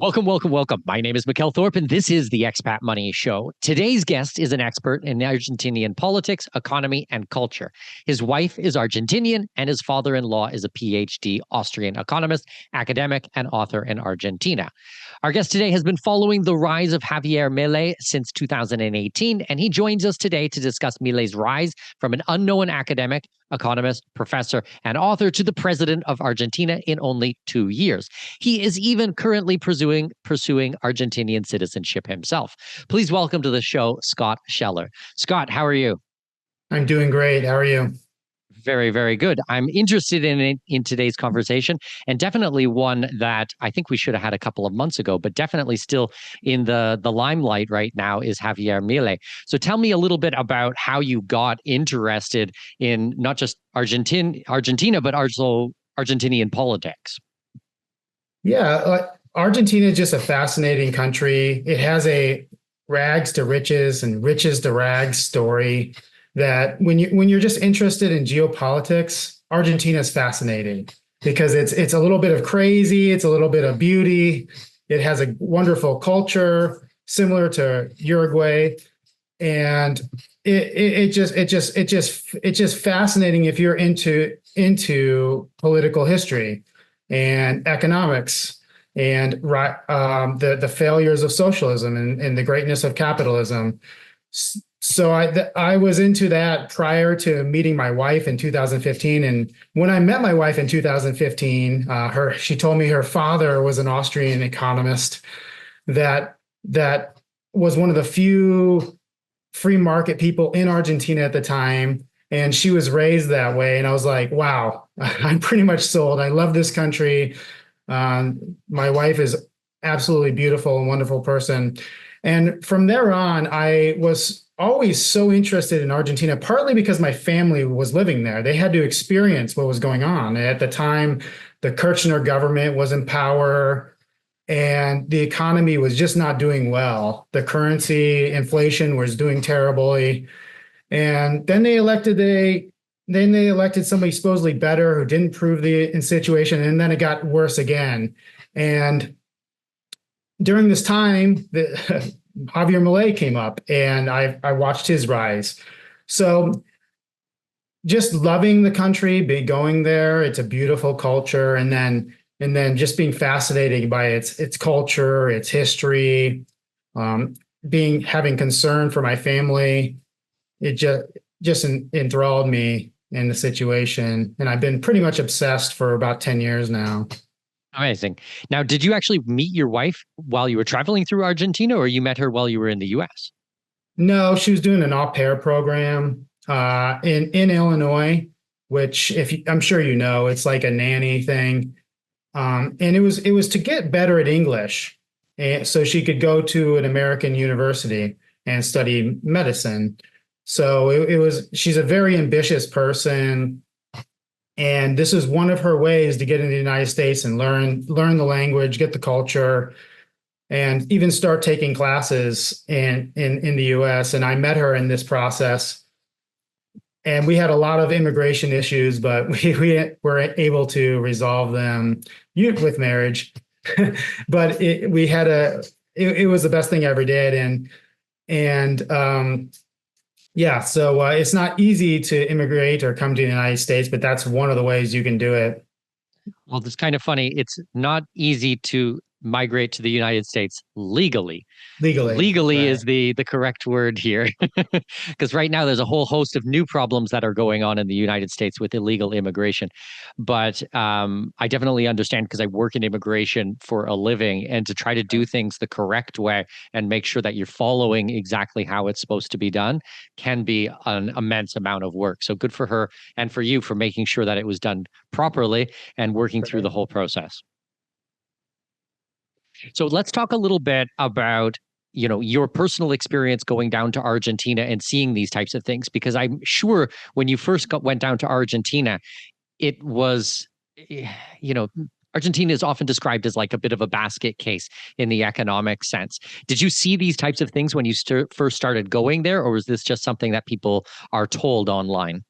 Welcome, welcome, welcome. My name is Mikkel Thorup, and this is the Expat Money Show. Today's guest is an expert in Argentinian politics, economy, and culture. His wife is Argentinian, and his father-in-law is a PhD Austrian economist, academic, and author in Argentina. Our guest today has been following the rise of Javier Milei since 2018, and he joins us today to discuss Milei's rise from an unknown academic, economist, professor, and author to the president of Argentina in only 2 years. He is even currently pursuing Argentinian citizenship himself. Please welcome to the show, Skot Sheller. Scott, how are you? I'm doing great. How are you? Very, very good. I'm interested in today's conversation, and definitely one that I think we should have had a couple of months ago, but definitely still in the limelight right now is Javier Milei. So tell me a little bit about how you got interested in not just Argentina, but also Argentinian politics. Yeah, Argentina is just a fascinating country. It has a rags to riches and riches to rags story that when you're just interested in geopolitics, Argentina is fascinating because it's a little bit of crazy, it's a little bit of beauty. It has a wonderful culture similar to Uruguay, and it's just fascinating if you're into political history and economics and the failures of socialism and the greatness of capitalism. So I was into that prior to meeting my wife in 2015. And when I met my wife in 2015, she told me her father was an Austrian economist that was one of the few free market people in Argentina at the time. And she was raised that way. And I was like, wow, I'm pretty much sold. I love this country. My wife is absolutely beautiful and wonderful person. And from there on, I was always so interested in Argentina, partly because my family was living there. They had to experience what was going on. At the time, the Kirchner government was in power and the economy was just not doing well. The currency inflation was doing terribly. And then they elected somebody supposedly better who didn't prove the situation. And then it got worse again. And during this time, Javier Milei came up, and I watched his rise. So just loving the country, going there, it's a beautiful culture, and then just being fascinated by its culture, its history, having concern for my family. It just enthralled me in the situation, and I've been pretty much obsessed for about 10 years now. Amazing. Now, did you actually meet your wife while you were traveling through Argentina, or you met her while you were in the US? No, she was doing an au pair program in Illinois, which I'm sure you know, it's like a nanny thing. And it was to get better at English, and so she could go to an American university and study medicine. So she's a very ambitious person. And this is one of her ways to get into the United States and learn the language, get the culture, and even start taking classes in the US. And I met her in this process. And we had a lot of immigration issues, but we were able to resolve them with marriage. But it was the best thing I ever did. Yeah, so it's not easy to immigrate or come to the United States, but that's one of the ways you can do it. Well, it's kind of funny. It's not easy to migrate to the United States legally. Legally right. Is the correct word here, because right now there's a whole host of new problems that are going on in the United States with illegal immigration. But I definitely understand, because I work in immigration for a living, and to try to do things the correct way and make sure that you're following exactly how it's supposed to be done can be an immense amount of work. So good for her and for you for making sure that it was done properly and working through the whole process. So let's talk a little bit about, your personal experience going down to Argentina and seeing these types of things, because I'm sure when you first went down to Argentina, it was, Argentina is often described as like a bit of a basket case in the economic sense. Did you see these types of things when you first started going there, or was this just something that people are told online?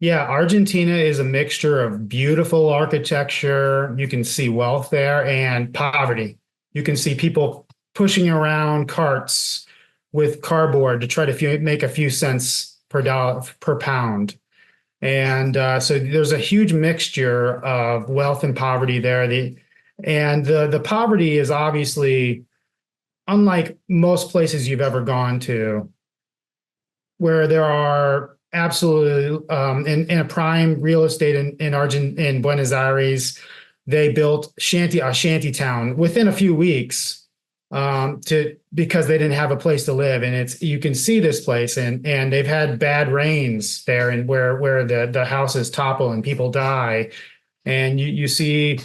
Yeah, Argentina is a mixture of beautiful architecture. You can see wealth there, and poverty. You can see people pushing around carts with cardboard to try to make a few cents per dollar per pound. And so there's a huge mixture of wealth and poverty there. The poverty is obviously unlike most places you've ever gone to, where there are absolutely in a prime real estate in Buenos Aires, they built a shanty town within a few weeks because they didn't have a place to live. And you can see this place, and they've had bad rains there, and where the houses topple and people die. And you see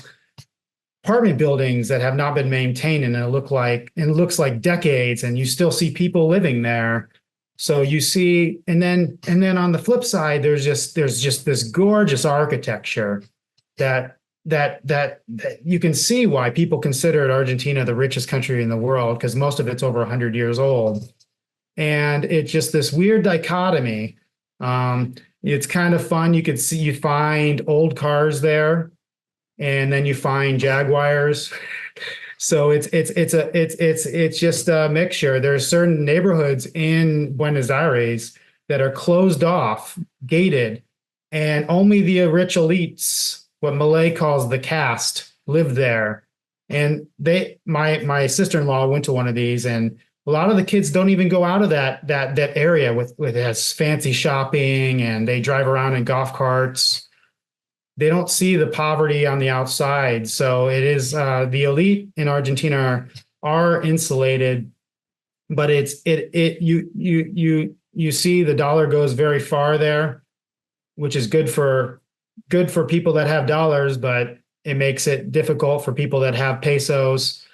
apartment buildings that have not been maintained, and it looks like decades, and you still see people living there. So you see, and then on the flip side, there's just this gorgeous architecture that you can see why people considered Argentina the richest country in the world, because most of it's over 100 years old. And it's just this weird dichotomy. It's kind of fun. You find old cars there, and then you find Jaguars. So it's just a mixture. There's certain neighborhoods in Buenos Aires that are closed off, gated, and only the rich elites, what Milei calls the caste, live there. And my sister-in-law went to one of these, and a lot of the kids don't even go out of that area with it has fancy shopping, and they drive around in golf carts. They don't see the poverty on the outside. So it is the elite in Argentina are insulated, but you see the dollar goes very far there, which is good for people that have dollars, but it makes it difficult for people that have pesos.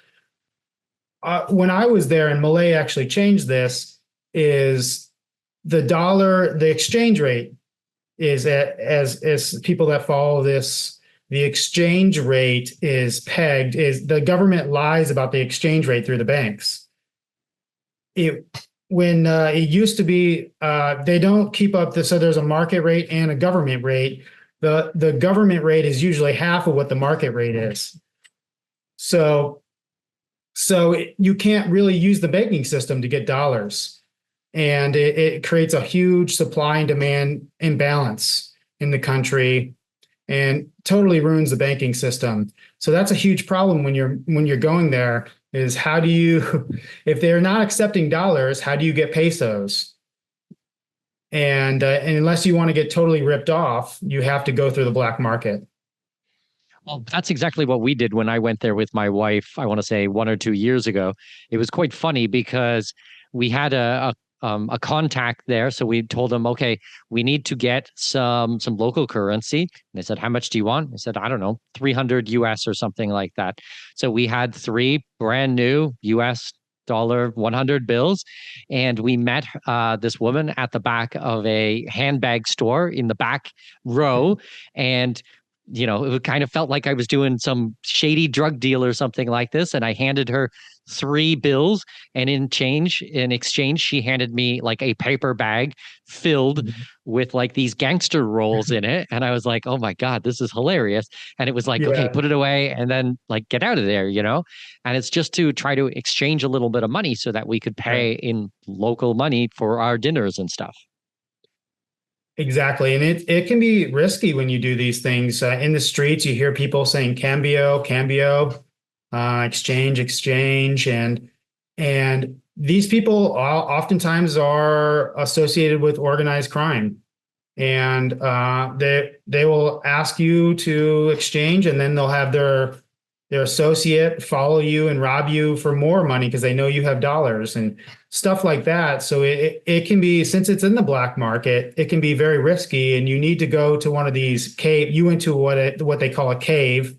When I was there, and Milei actually changed this, is the exchange rate is as people that follow this, the exchange rate is the government lies about the exchange rate through the banks. It used to be, they don't keep up so there's a market rate and a government rate. The government rate is usually half of what the market rate is. So you can't really use the banking system to get dollars. And it creates a huge supply and demand imbalance in the country, and totally ruins the banking system. So that's a huge problem when you're going there, is how do you, if they're not accepting dollars, how do you get pesos? And unless you want to get totally ripped off, you have to go through the black market. Well, that's exactly what we did when I went there with my wife, I want to say 1 or 2 years ago. It was quite funny because we had a contact there. So we told them, okay, we need to get some local currency. And they said, how much do you want? I said, I don't know, 300 US or something like that. So we had 3 brand new US dollar 100 bills. And we met this woman at the back of a handbag store in the back row. And it kind of felt like I was doing some shady drug deal or something like this. And I handed her 3 bills, and in exchange, she handed me like a paper bag filled with like these gangster rolls in it. And I was like, oh my God, this is hilarious. And it was like, okay, put it away and then like get out of there, And it's just to try to exchange a little bit of money so that we could pay in local money for our dinners and stuff. Exactly. And it can be risky when you do these things. In the streets, you hear people saying cambio, exchange. And these people oftentimes are associated with organized crime. And they will ask you to exchange, and then they'll have their associate follow you and rob you for more money because they know you have dollars and stuff like that. So it can be, since it's in the black market, it can be very risky, and you need to go to one of these cave. You went to what they call a cave,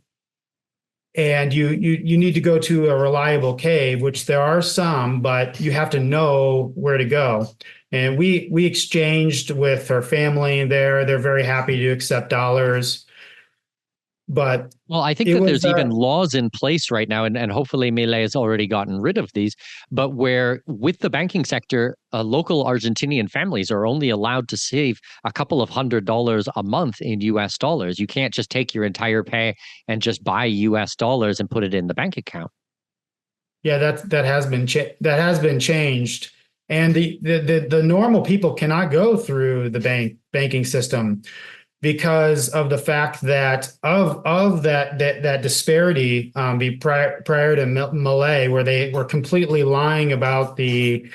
and you need to go to a reliable cave, which there are some, but you have to know where to go. And we exchanged with her family there. They're very happy to accept dollars. But well, I think that there's even laws in place right now, and hopefully Milei has already gotten rid of these, but where with the banking sector, local Argentinian families are only allowed to save a couple of $100 a month in US dollars. You can't just take your entire pay and just buy US dollars and put it in the bank account. Yeah, that has been changed, and the normal people cannot go through the banking system because of the fact that of that disparity prior to Milei, where they were completely lying about the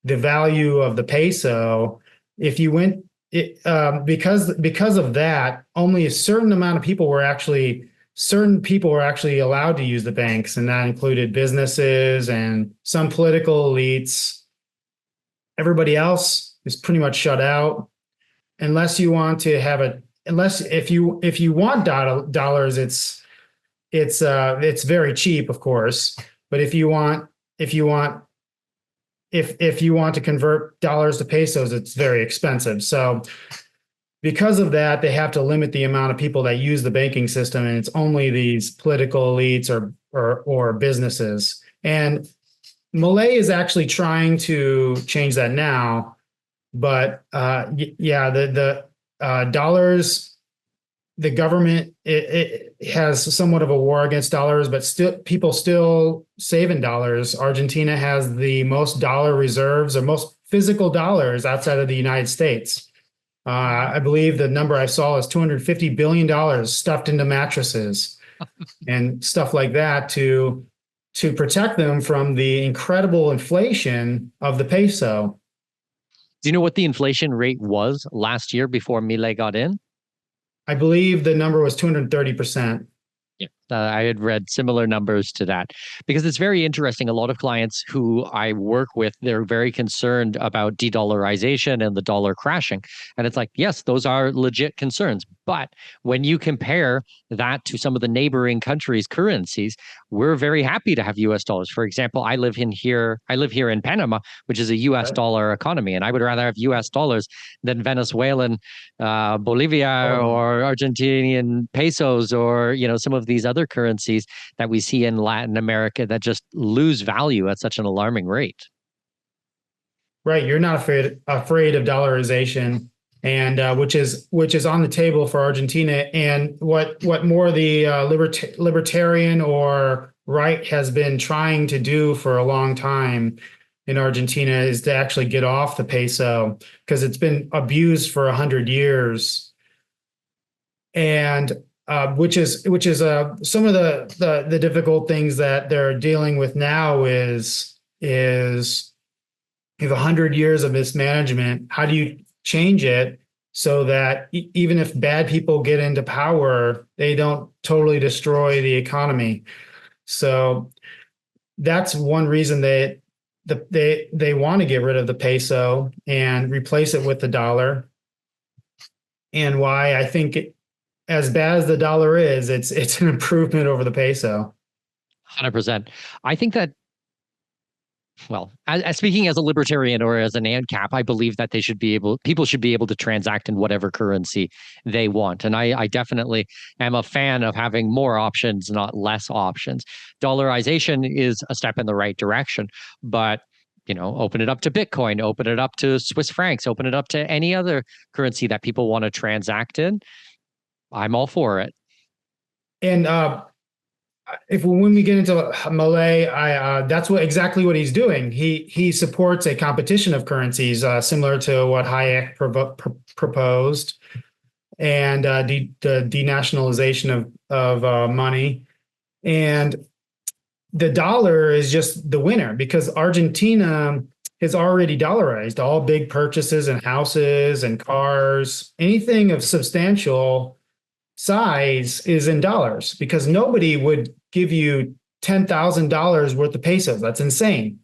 value of the peso. If you went it because of that, only a certain people were actually allowed to use the banks, and that included businesses and some political elites. Everybody else is pretty much shut out unless you want to have unless if you want dollars, it's very cheap, of course. But if you want to convert dollars to pesos, it's very expensive. So because of that, they have to limit the amount of people that use the banking system, and it's only these political elites or businesses. And Milei is actually trying to change that now, but yeah, the dollars. The government it has somewhat of a war against dollars, but still people still save in dollars. Argentina has the most dollar reserves or most physical dollars outside of the United States. I believe the number I saw is $250 billion stuffed into mattresses and stuff like that to protect them from the incredible inflation of the peso. Do you know what the inflation rate was last year before Milei got in? I believe the number was 230%. Yeah. I had read similar numbers to that because it's very interesting. A lot of clients who I work with, they're very concerned about de-dollarization and the dollar crashing. And it's like, yes, those are legit concerns. But when you compare that to some of the neighboring countries' currencies, we're very happy to have US dollars. For example, I live here in Panama, which is a US dollar economy, and I would rather have US dollars than Venezuelan Bolivia or Argentinian pesos or some of these other currencies that we see in Latin America that just lose value at such an alarming rate. Right, you're not afraid of dollarization, and which is on the table for Argentina. And what more the libertarian or right has been trying to do for a long time in Argentina is to actually get off the peso because it's been abused for 100 years, and which is some of the difficult things that they're dealing with now is you have 100 years of mismanagement. How do you change it so that even if bad people get into power, they don't totally destroy the economy? So that's one reason they want to get rid of the peso and replace it with the dollar. And why I think as bad as the dollar is, it's an improvement over the peso. 100%. I think that, well, as speaking as a libertarian or as an ANCAP, I believe that people should be able to transact in whatever currency they want. And I definitely am a fan of having more options, not less options. Dollarization is a step in the right direction, but open it up to Bitcoin, open it up to Swiss francs, open it up to any other currency that people want to transact in. I'm all for it. And when we get into Milei, that's exactly what he's doing. He supports a competition of currencies similar to what Hayek proposed, and the denationalization of money. And the dollar is just the winner because Argentina is already dollarized. All big purchases and houses and cars, anything of substantial size is in dollars because nobody would give you $10,000 worth of pesos. That's insane.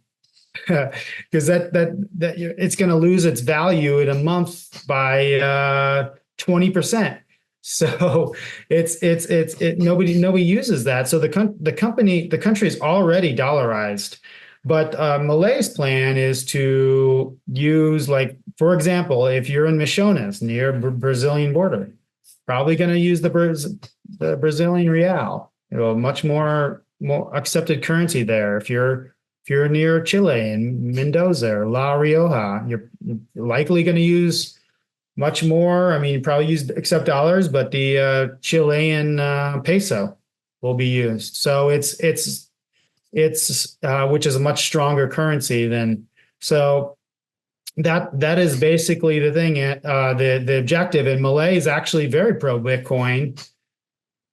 Because that it's going to lose its value in a month by 20%. So nobody uses that. So the country is already dollarized. But Milei's plan is to use, like, for example, if you're in Misiones near Brazilian border, probably going to use the Brazilian real, much more accepted currency there. If you're near Chile and Mendoza or La Rioja, you're likely going to use much more. I mean, you probably accept dollars, but the Chilean peso will be used. So it's It's which is a much stronger currency than so. That is basically the thing. The objective. And Milei is actually very pro Bitcoin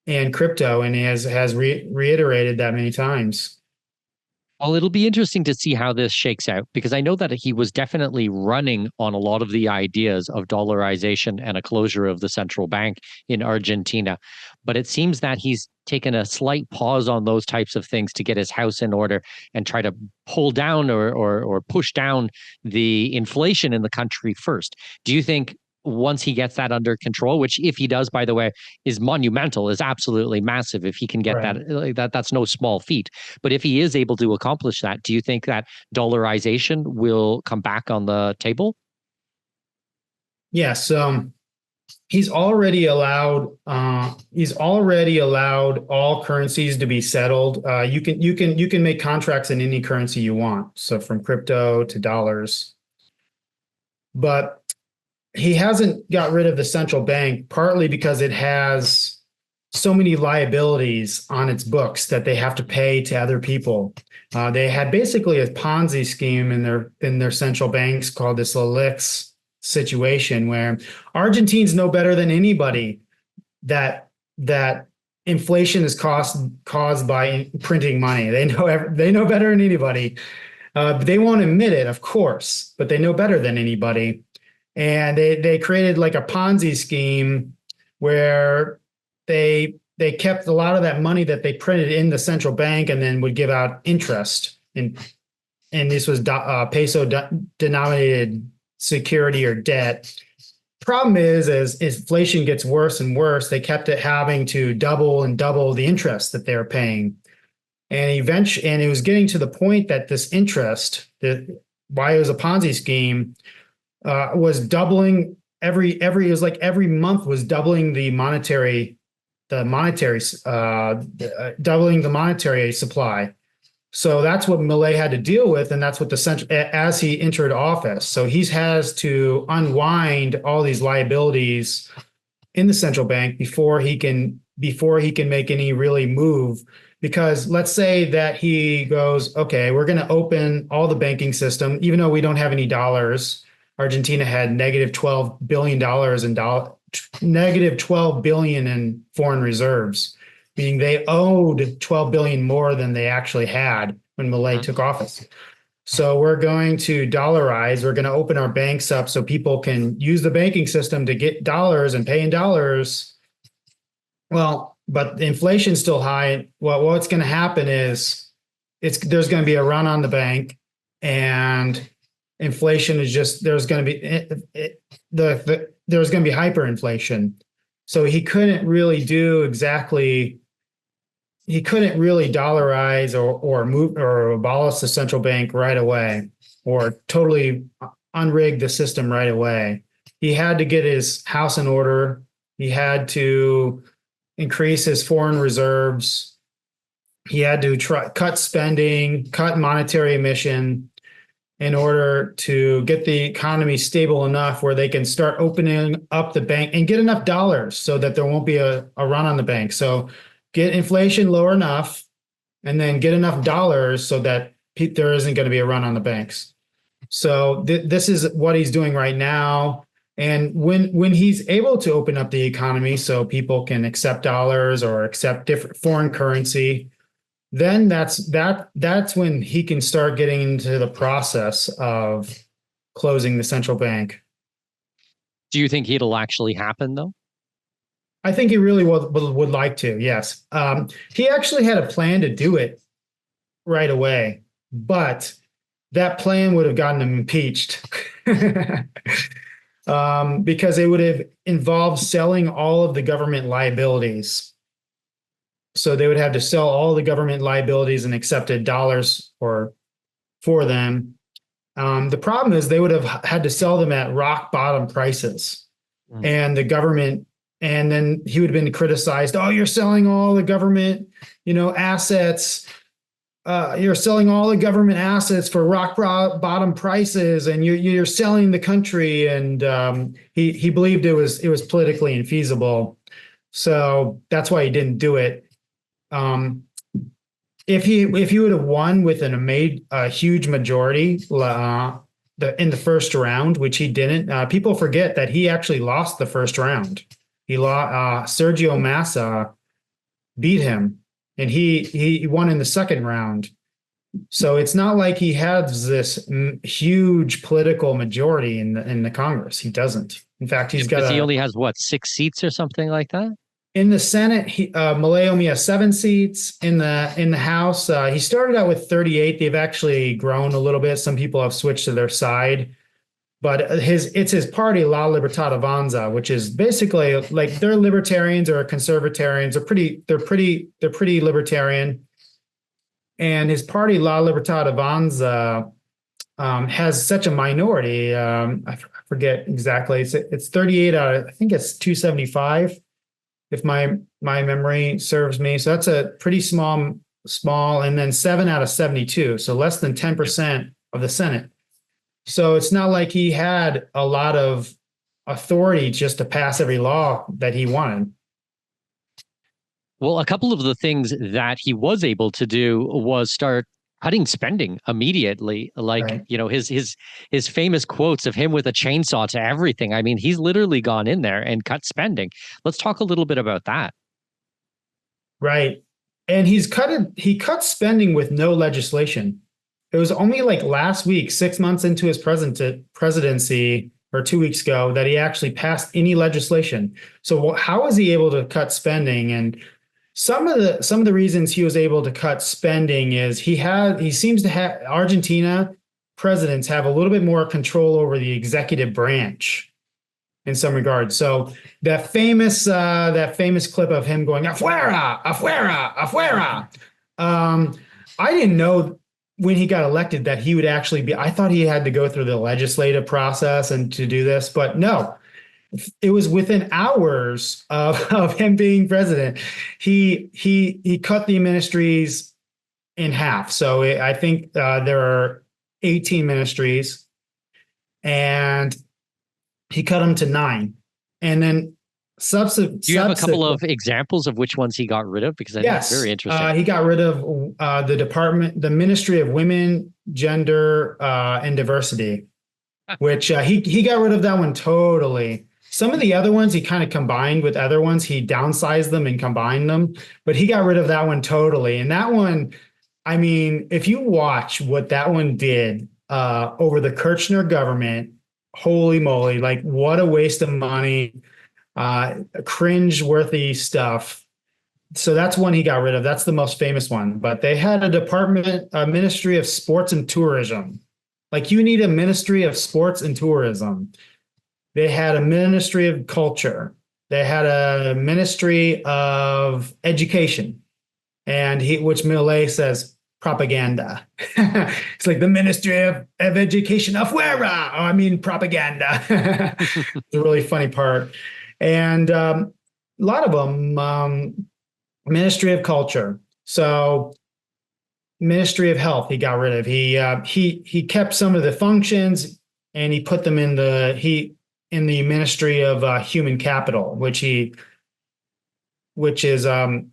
and crypto, and he has reiterated that many times. Well, it'll be interesting to see how this shakes out because I know that he was definitely running on a lot of the ideas of dollarization and a closure of the central bank in Argentina. But it seems that he's taken a slight pause on those types of things to get his house in order and try to pull down or push down the inflation in the country first. Do you think once he gets that under control, which if he does, by the way, is monumental, is absolutely massive. If he can get Right. that, like that's no small feat. But if he is able to accomplish that, do you think that dollarization will come back on the table? Yes. He's already allowed. He's already allowed all currencies to be settled. You can make contracts in any currency you want. So from crypto to dollars, but he hasn't got rid of the central bank, partly because it has so many liabilities on its books that they have to pay to other people. They had basically a Ponzi scheme in their central banks called this LELIX situation, where Argentines know better than anybody that inflation is caused by printing money. They know better than anybody. They won't admit it, of course, but they know better than anybody. And they created like a Ponzi scheme where they kept a lot of that money that they printed in the central bank and then would give out interest. And this was peso denominated security or debt. Problem is, as inflation gets worse and worse, they kept it having to double and double the interest that they were paying. And it was getting to the point that this interest, why it was a Ponzi scheme, was doubling it was like every month was doubling doubling the monetary supply. So that's what Milei had to deal with, and that's what as he entered office. So he has to unwind all these liabilities in the central bank before he can make any really move. Because let's say that he goes, okay, we're going to open all the banking system, even though we don't have any dollars. Argentina had negative $12 billion negative 12 billion in foreign reserves, meaning they owed 12 billion more than they actually had when Milei took office. So we're going to dollarize. We're going to open our banks up so people can use the banking system to get dollars and pay in dollars. Well, but the inflation's still high. Well, what's going to happen is there's going to be a run on the bank, and inflation is just there's going to be there's going to be hyperinflation. So he couldn't really dollarize or move or abolish the central bank right away or totally unrig the system right away. He had to get his house in order. He had to increase his foreign reserves. He had to cut spending, cut monetary emission in order to get the economy stable enough where they can start opening up the bank and get enough dollars so that there won't be a run on the bank. So get inflation lower enough and then get enough dollars so that there isn't going to be a run on the banks. So this is what he's doing right now. And when he's able to open up the economy so people can accept dollars or accept different foreign currency, then that's when he can start getting into the process of closing the central bank. Do you think it'll actually happen though? I think he really would like to. Yes, he actually had a plan to do it right away, but that plan would have gotten him impeached because it would have involved selling all of the government liabilities. So they would have to sell all the government liabilities and accepted dollars for them. The problem is they would have had to sell them at rock bottom prices, and the government. And then he would have been criticized. Oh, you're selling all the government, assets. You're selling all the government assets for rock bottom prices, and you're selling the country. And he believed it was politically infeasible, so that's why he didn't do it. if he would have won with a huge majority in the first round, which he didn't, people forget that he actually lost the first round. He lost. Sergio Massa beat him, and he won in the second round. So it's not like he has this huge political majority in the Congress. He doesn't. In fact, he's got Because he only has what, 6 seats or something like that? in the Senate. Milei only has 7 seats in the House. He started out with 38. They've actually grown a little bit. Some people have switched to their side, but it's his party La Libertad Avanza, which is basically like they're libertarians or conservatarians. They're pretty libertarian, and his party La Libertad Avanza has such a minority. I forget exactly. It's 38 out of, I think it's 275, if my memory serves me. So that's a pretty small, and then 7 out of 72. So less than 10% of the Senate. So it's not like he had a lot of authority just to pass every law that he wanted. Well, a couple of the things that he was able to do was start cutting spending immediately. Like, Right. his famous quotes of him with a chainsaw to everything. I mean, he's literally gone in there and cut spending. Let's talk a little bit about that. Right. And he cut spending with no legislation. It was only like last week, 6 months into his presidency, or 2 weeks ago, that he actually passed any legislation. So how was he able to cut spending? And some of the reasons he was able to cut spending is he seems to have Argentina presidents have a little bit more control over the executive branch in some regards. So that famous clip of him going afuera, afuera, afuera. I didn't know when he got elected that he would actually be. I thought he had to go through the legislative process and to do this, but no. It was within hours of him being president. He cut the ministries in half. So I think there are 18 ministries, and he cut them to 9. And then Do you have a couple of examples of which ones he got rid of? Because I think it's very interesting. He got rid of the Ministry of Women, Gender, and Diversity, which he got rid of that one totally. Some of the other ones he kind of combined with other ones. He downsized them and combined them, but he got rid of that one totally. And that one, I mean, if you watch what that one did over the Kirchner government, holy moly, like what a waste of money, cringe-worthy stuff. So that's one he got rid of. That's the most famous one. But they had a Ministry of Sports and Tourism. Like, you need a Ministry of Sports and Tourism. They had a Ministry of Culture. They had a Ministry of Education, and which Milei says propaganda. It's like the Ministry of Education, afuera. Oh, I mean propaganda. It's a really funny part, and a lot of them. Ministry of Culture. So Ministry of Health, he got rid of. He kept some of the functions, and he put them in the Ministry of Human Capital, which is a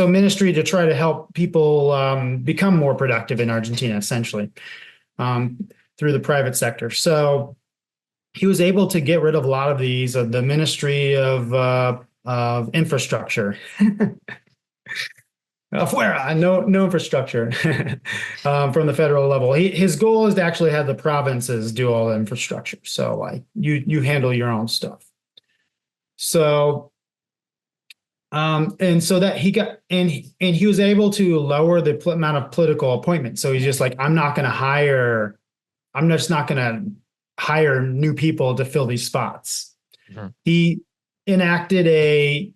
ministry to try to help people become more productive in Argentina, essentially, through the private sector. So he was able to get rid of a lot of these. The Ministry of Infrastructure. Afuera, no infrastructure from the federal level. His goal is to actually have the provinces do all the infrastructure. So like you handle your own stuff. So and so that he got and he was able to lower the amount of political appointments. So he's just like, I'm just not going to hire new people to fill these spots. Mm-hmm. He enacted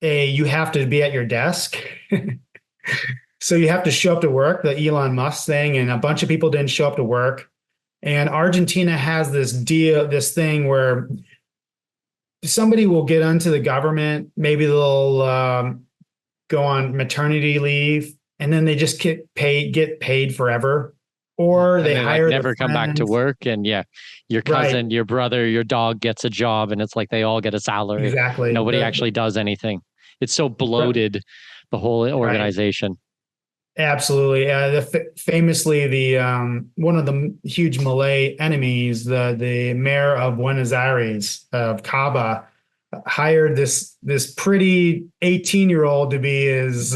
you have to be at your desk. So you have to show up to work, the Elon Musk thing, and a bunch of people didn't show up to work. And Argentina has this thing where somebody will get into the government, maybe they'll go on maternity leave, and then they just get paid forever. Or they hire, never come back to work, and your cousin, your brother, your dog gets a job, and it's like they all get a salary. Exactly. Nobody actually does anything. It's so bloated, the whole organization. Right. Absolutely. Famously, one of the huge Malay enemies, the mayor of Buenos Aires, of Caba, hired this pretty 18-year-old to be his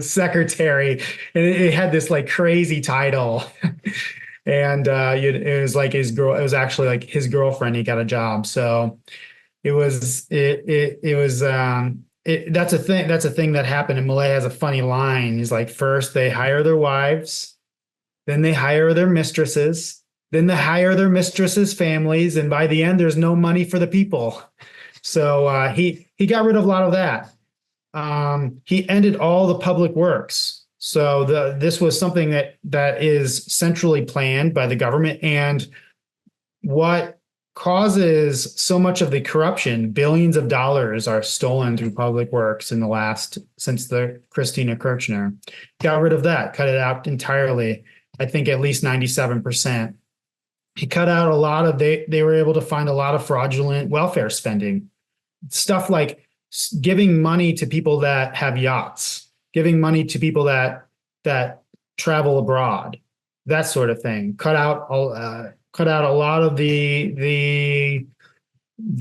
secretary, and it had this like crazy title, and it was like his girl. It was actually like his girlfriend. He got a job, so it was that's a thing. That's a thing that happened. And Malay has a funny line. He's like, first they hire their wives, then they hire their mistresses, then they hire their mistresses' families, and by the end, there's no money for the people. So he got rid of a lot of that. He ended all the public works. So this was something that is centrally planned by the government. And what causes so much of the corruption, billions of dollars are stolen through public works since the Christina Kirchner. Got rid of that, cut it out entirely. I think at least 97%. He cut out a lot of, they were able to find a lot of fraudulent welfare spending. Stuff like giving money to people that have yachts, giving money to people that travel abroad, that sort of thing. Cut out a lot of the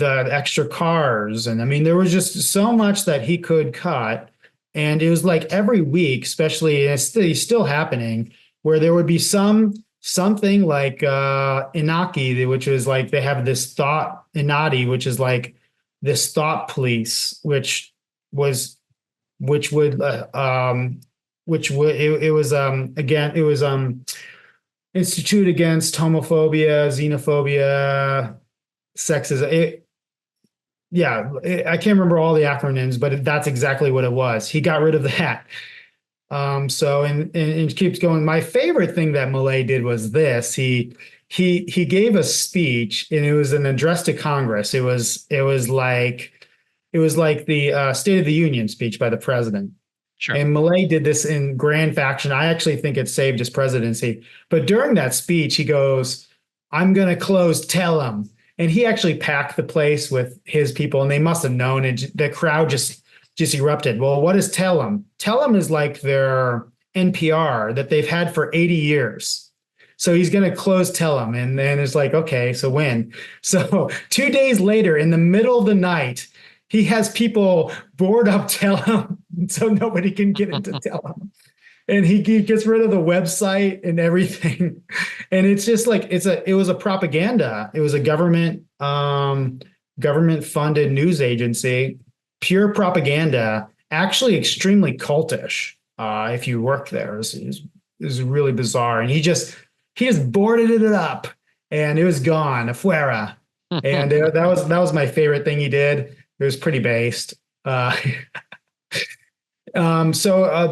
extra cars. And I mean, there was just so much that he could cut. And it was like every week, especially, and it's still happening, where there would be something like Inaki, which was like, they have this thought, Inati, which is like this thought police, it was Institute Against Homophobia, Xenophobia, Sexism. I can't remember all the acronyms, but that's exactly what it was. He got rid of that. And it keeps going. My favorite thing that Milei did was this. He gave a speech, and it was an address to Congress. It was like the State of the Union speech by the president. Sure. And Milei did this in grand fashion. I actually think it saved his presidency. But during that speech, he goes, "I'm going to close Telem." And he actually packed the place with his people, and they must have known it. The crowd just erupted. Well, what is Telem? Telem is like their NPR that they've had for 80 years. So he's going to close Telem. And then it's like, okay, so when? So 2 days later, in the middle of the night, he has people board up Telem so nobody can get into Telem. And he gets rid of the website and everything. And it's just like, it was a propaganda. It was a government funded news agency, pure propaganda, actually extremely cultish. If you work there, it was really bizarre. And he just boarded it up, and it was gone, afuera. And that was my favorite thing he did. It was pretty based. So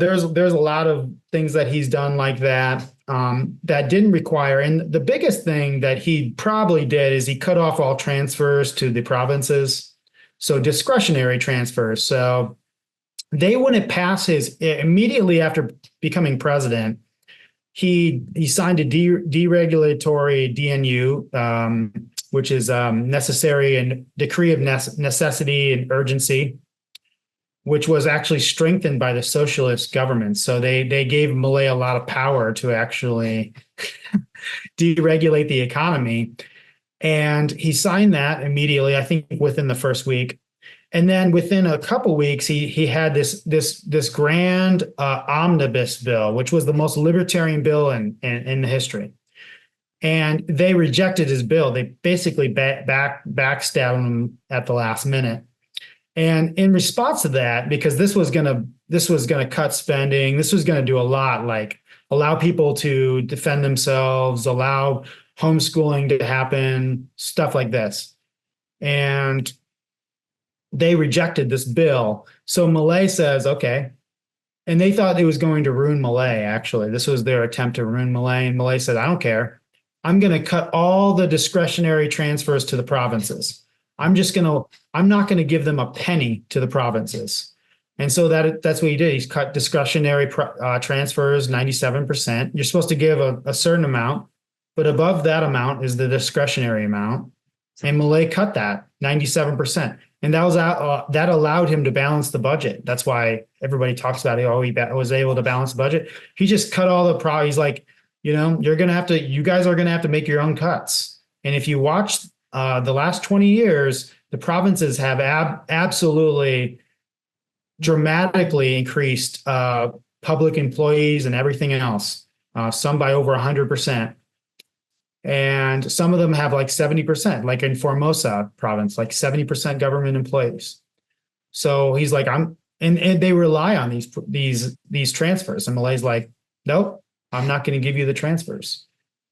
there's a lot of things that he's done like that that didn't require. And the biggest thing that he probably did is he cut off all transfers to the provinces. So discretionary transfers. So they wouldn't pass immediately after becoming president. He signed a deregulatory DNU, which is necessary and decree of necessity and urgency, which was actually strengthened by the socialist government. So they gave Milei a lot of power to actually deregulate the economy. And he signed that immediately, I think within the first week. And then within a couple weeks, he had this grand omnibus bill, which was the most libertarian bill in the history. And they rejected his bill. They basically backstabbed him at the last minute. And in response to that, because this was gonna cut spending, this was gonna do a lot, like allow people to defend themselves, allow homeschooling to happen, stuff like this. And they rejected this bill. So Milei says, okay. And they thought it was going to ruin Milei, actually. This was their attempt to ruin Milei. And Milei said, I don't care. I'm going to cut all the discretionary transfers to the provinces. I'm not going to give them a penny to the provinces. And so that's what he did. He's cut discretionary transfers, 97%. You're supposed to give a certain amount, but above that amount is the discretionary amount. And Milei cut that 97%. And that allowed him to balance the budget. That's why everybody talks about it. Oh, he was able to balance the budget. He just cut all the He's like, you guys are gonna have to make your own cuts. And if you watch the last 20 years, the provinces have absolutely dramatically increased public employees and everything else. Some by over 100%. And some of them have like 70%, like in Formosa province, like 70% government employees. So he's like, and they rely on these transfers. And Milei's like, nope, I'm not going to give you the transfers.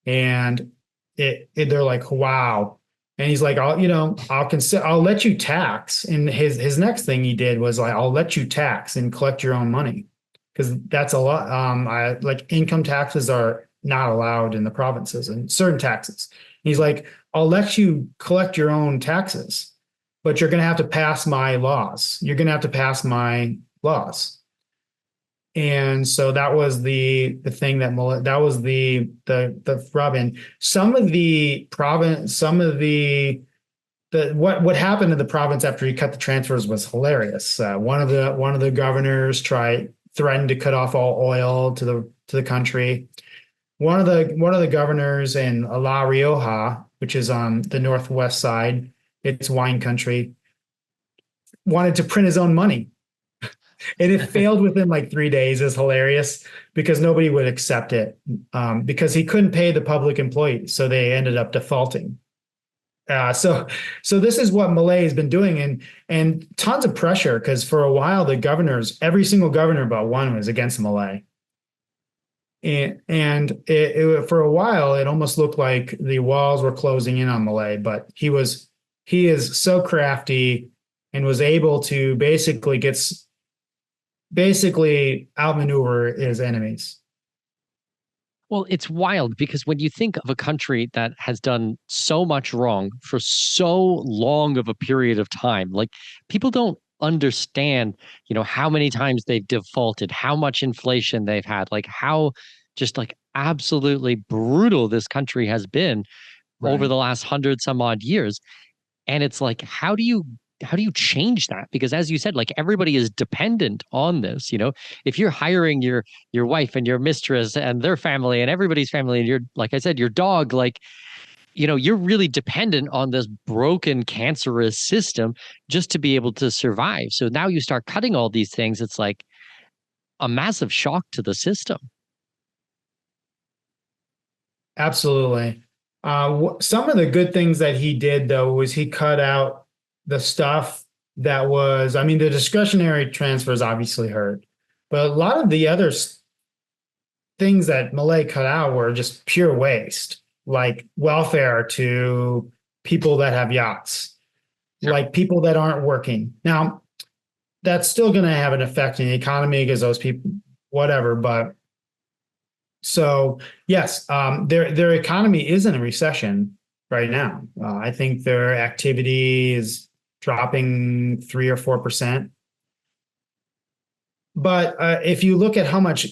And they're like, wow. And he's like, I'll let you tax. And his next thing he did was like, I'll let you tax and collect your own money, because that's a lot. Like income taxes are not allowed in the provinces, and certain taxes. He's like, I'll let you collect your own taxes, but you're going to have to pass my laws. You're going to have to pass my laws. And so that was the thing that was the rub. And some of the what happened in the province after he cut the transfers was hilarious. One of the governors threatened to cut off all oil to the country. One of the governors in La Rioja, which is on the northwest side, it's wine country, wanted to print his own money. And it failed within like 3 days. Is hilarious because nobody would accept it, because he couldn't pay the public employees. So they ended up defaulting. So this is what Milei has been doing, and tons of pressure, because for a while every single governor but one was against Milei. And for a while, it almost looked like the walls were closing in on Milei, but he is so crafty and was able to basically outmaneuver his enemies. Well, it's wild because when you think of a country that has done so much wrong for so long of a period of time, like people don't understand, how many times they've defaulted, how much inflation they've had, like how just like absolutely brutal this country has been over the last 100 some odd years. And it's like, how do you change that? Because as you said, like everybody is dependent on this. If you're hiring your wife and your mistress and their family and everybody's family, and you're, like I said, your dog, like, you're really dependent on this broken, cancerous system just to be able to survive. So now you start cutting all these things. It's like a massive shock to the system. Absolutely. Some of the good things that he did, though, was he cut out the stuff that was, the discretionary transfers obviously hurt, but a lot of the other things that Milei cut out were just pure waste, like welfare to people that have yachts, like people that aren't working. Now, that's still going to have an effect in the economy because those people, whatever, but so yes, their economy is in a recession right now. I think their activity is dropping 3 or 4%. But if you look at how much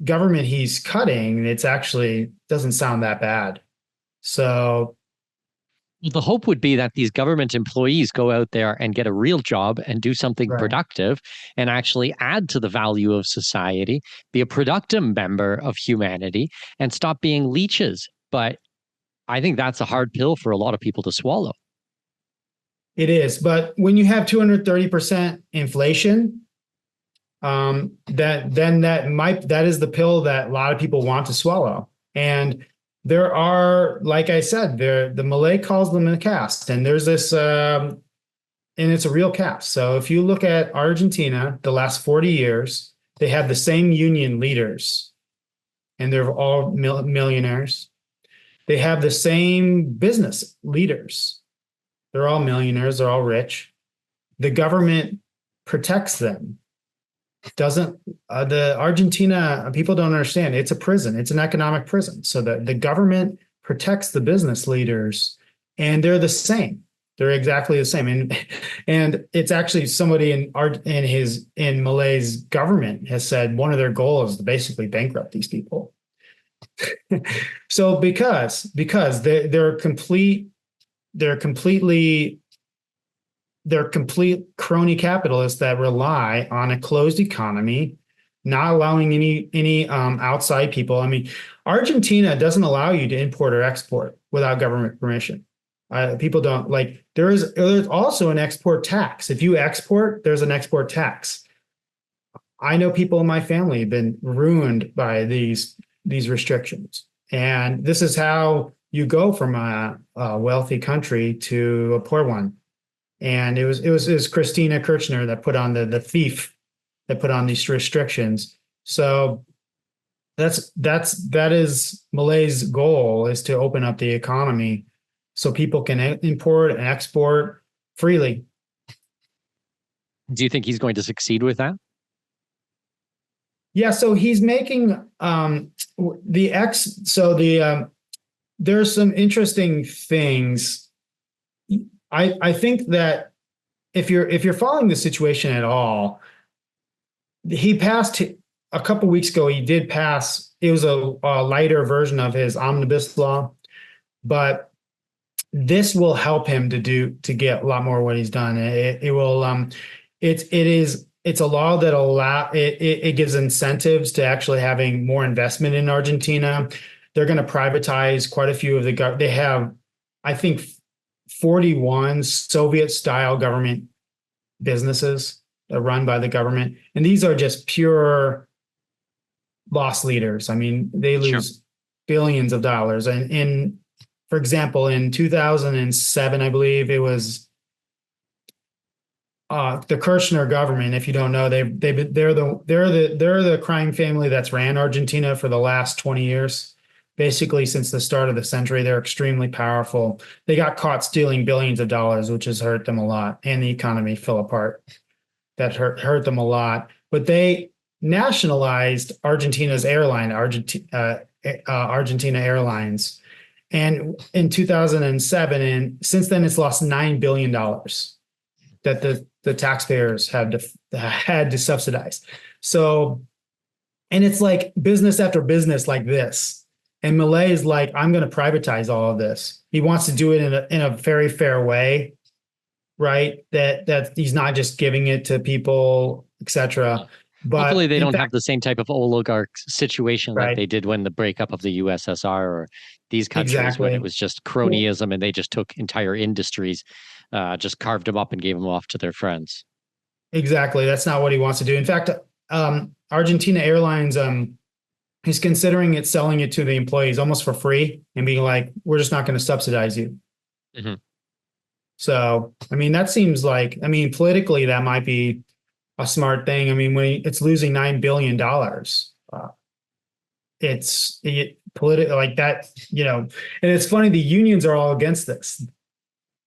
government he's cutting, it's actually doesn't sound that bad. So the hope would be that these government employees go out there and get a real job and do something productive and actually add to the value of society, be a productive member of humanity, and stop being leeches. But I think that's a hard pill for a lot of people to swallow. It is. But when you have 230% inflation, that is the pill that a lot of people want to swallow. And there are, like I said, the Milei calls them a caste, and there's this, and it's a real caste. So if you look at Argentina, the last 40 years, they have the same union leaders, and they're all millionaires. They have the same business leaders. They're all millionaires. They're all rich. The government protects them. The Argentina, people don't understand. It's a prison. It's an economic prison. So the government protects the business leaders, and they're the same. They're exactly the same. And it's actually somebody in Milei's government has said one of their goals is to basically bankrupt these people. So because they're completely they're complete crony capitalists that rely on a closed economy, not allowing any outside people. I mean, Argentina doesn't allow you to import or export without government permission. People don't like. There's also an export tax. If you export, there's an export tax. I know people in my family have been ruined by these restrictions, and this is how you go from a wealthy country to a poor one. And it was Christina Kirchner that put on the thief that put on these restrictions. So that is Milei's goal, is to open up the economy so people can import and export freely. Do you think he's going to succeed with that? Yeah, so he's making there's some interesting things. I think that if you're following the situation at all, he passed a couple weeks ago. He did pass. It was a lighter version of his omnibus law, but this will help him to get a lot more of what he's done. It will. It's a law that it gives incentives to actually having more investment in Argentina. They're going to privatize quite a few of they have, I think, 41 Soviet-style government businesses that are run by the government. And these are just pure loss leaders. I mean, they lose billions of dollars. And for example, in 2007, I believe it was the Kirchner government. If you don't know, they're the crime family that's ran Argentina for the last 20 years. Basically, since the start of the century, they're extremely powerful. They got caught stealing billions of dollars, which has hurt them a lot, and the economy fell apart. That hurt them a lot. But they nationalized Argentina's airline, Argentina Airlines, and in 2007, and since then it's lost $9 billion that the taxpayers had to subsidize. So, and it's like business after business like this. And Milei is like, I'm going to privatize all of this. He wants to do it in a very fair way, right? That he's not just giving it to people, etc. But hopefully they don't have the same type of oligarch situation like they did when the breakup of the USSR or these countries when it was just cronyism and they just took entire industries, just carved them up and gave them off to their friends. Exactly. That's not what he wants to do. In fact, Argentina Airlines he's considering selling it to the employees almost for free and being like, we're just not going to subsidize you. Mm-hmm. So, I mean, that seems like, I mean, politically, that might be a smart thing. I mean, when it's losing $9 billion, it's political like that, you know, and it's funny, the unions are all against this.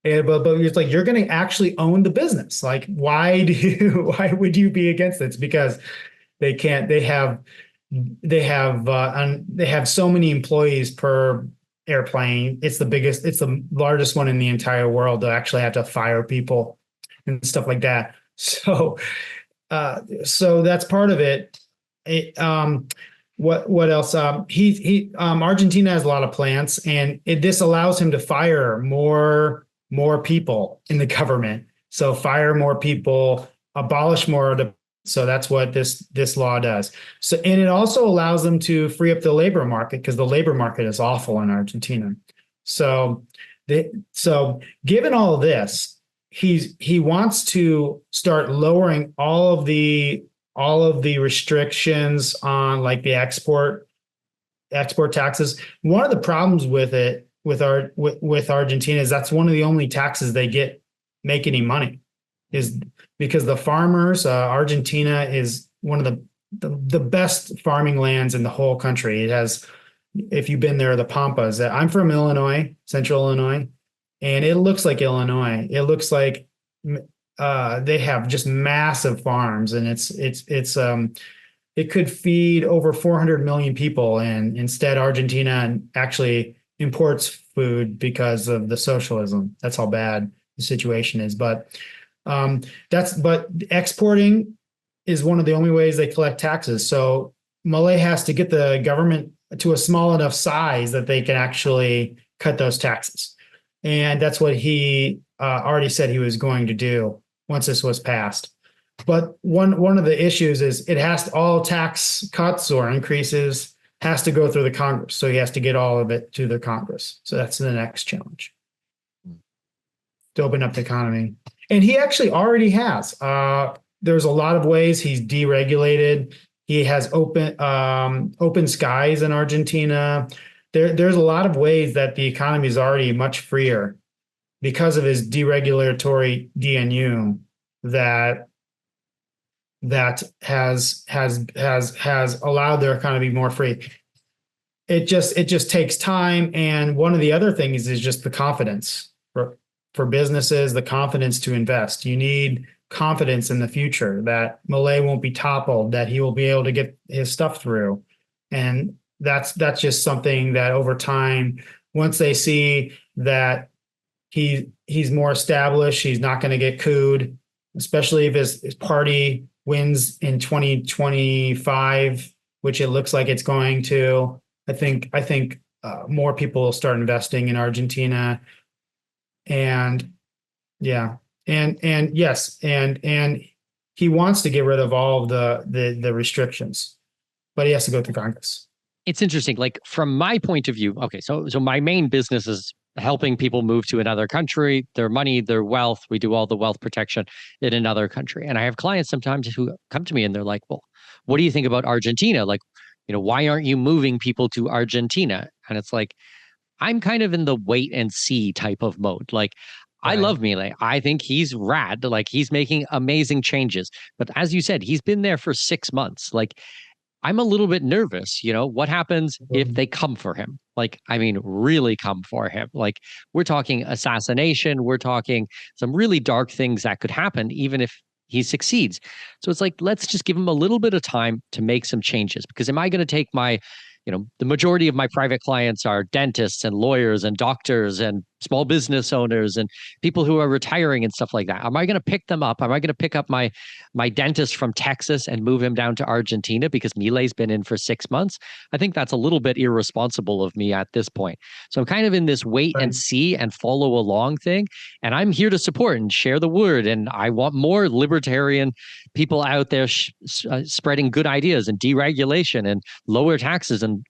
But it's like, you're going to actually own the business. Like, why would you be against this? Because they can't, they have so many employees per airplane. It's the largest one in the entire world to actually have to fire people and stuff like that. So that's part of it. What else? Argentina has a lot of plants, and this allows him to fire more people in the government. So fire more people, abolish more. So that's what this law does. So, and it also allows them to free up the labor market, because the labor market is awful in Argentina. So given all of this, he wants to start lowering all of the restrictions on like the export taxes. One of the problems with it with Argentina is that's one of the only taxes they make any money, is because the farmers, Argentina is one of the best farming lands in the whole country. It has, if you've been there, the Pampas. I'm from Illinois, central Illinois, and it looks like Illinois. It looks like they have just massive farms, and it could feed over 400 million people. And instead, Argentina actually imports food because of the socialism. That's how bad the situation is. But exporting is one of the only ways they collect taxes. So Milei has to get the government to a small enough size that they can actually cut those taxes. And that's what he already said he was going to do once this was passed. But one of the issues is it has to, all tax cuts or increases has to go through the Congress. So he has to get all of it to the Congress. So that's the next challenge to open up the economy. And he actually already has. There's a lot of ways he's deregulated. He has open skies in Argentina. There's a lot of ways that the economy is already much freer because of his deregulatory DNU that has allowed their economy to be more free. It just takes time. And one of the other things is just the confidence for businesses, the confidence to invest. You need confidence in the future that Milei won't be toppled, that he will be able to get his stuff through. And that's just something that over time, once they see that he's more established, he's not going to get cooed, especially if his party wins in 2025, which it looks like it's going to. I think more people will start investing in Argentina. And yeah, and yes, and he wants to get rid of all of the restrictions, but he has to go through Congress. It's interesting. Like from my point of view, okay, so my main business is helping people move to another country, their money, their wealth. We do all the wealth protection in another country. And I have clients sometimes who come to me and they're like, well, what do you think about Argentina? Like, why aren't you moving people to Argentina? And it's like, I'm kind of in the wait and see type of mode. Like, I love Milei. I think he's rad. Like, he's making amazing changes. But as you said, he's been there for 6 months. Like, I'm a little bit nervous. What happens if they come for him? Like, I mean, really come for him. Like, we're talking assassination. We're talking some really dark things that could happen, even if he succeeds. So it's like, let's just give him a little bit of time to make some changes. Because am I going to take the majority of my private clients are dentists and lawyers and doctors and small business owners and people who are retiring and stuff like that. Am I going to pick them up? Am I going to pick up my dentist from Texas and move him down to Argentina because Milei's been in for 6 months? I think that's a little bit irresponsible of me at this point. So I'm kind of in this wait and see and follow along thing. And I'm here to support and share the word. And I want more libertarian people out there spreading good ideas and deregulation and lower taxes and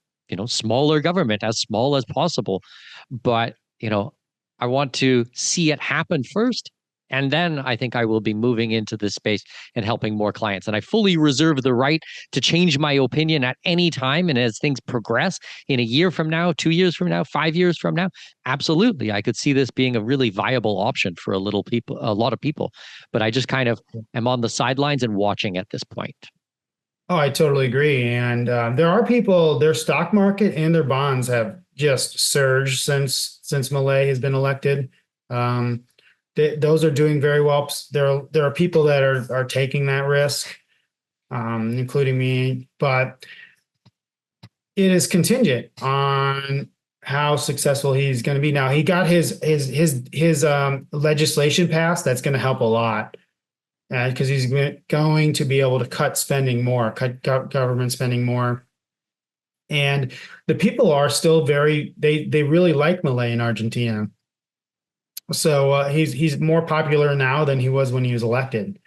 smaller government, as small as possible. But I want to see it happen first. And then I think I will be moving into this space and helping more clients. And I fully reserve the right to change my opinion at any time. And as things progress in a year from now, 2 years from now, 5 years from now, absolutely, I could see this being a really viable option for a lot of people. But I just kind of am on the sidelines and watching at this point. Oh, I totally agree. And there are people, their stock market and their bonds have just surged since Milei has been elected. Those are doing very well. There are people that are taking that risk, including me, but it is contingent on how successful he's going to be. Now, he got his legislation passed. That's going to help a lot. Because he's going to be able to cut government spending more. And the people are still they really like Milei in Argentina. So he's more popular now than he was when he was elected.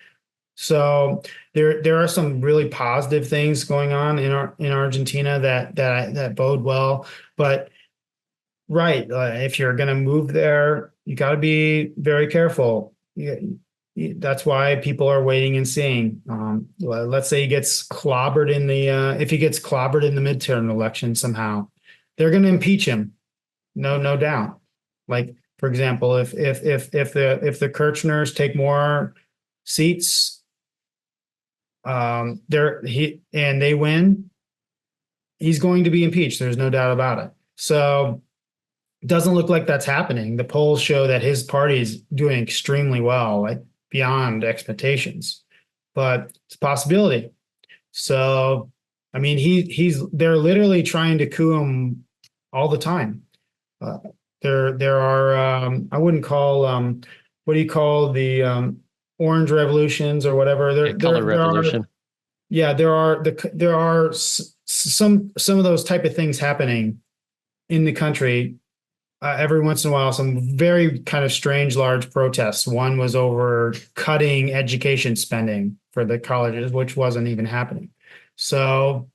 So there are some really positive things going on in Argentina that bode well. But if you're going to move there, you got to be very careful. That's why people are waiting and seeing. Let's say he gets clobbered if he gets clobbered in the midterm election somehow, they're going to impeach him. No doubt. Like, for example, if the Kirchners take more seats, and they win, he's going to be impeached. There's no doubt about it. So it doesn't look like that's happening. The polls show that his party is doing extremely well, like beyond expectations, but it's a possibility. So, I mean, they're literally trying to coup him all the time. There are I wouldn't call what do you call the orange revolutions or whatever? Color revolution. There are some of those type of things happening in the country every once in a while some very kind of strange large protests. One was over cutting education spending for the colleges, which wasn't even happening. So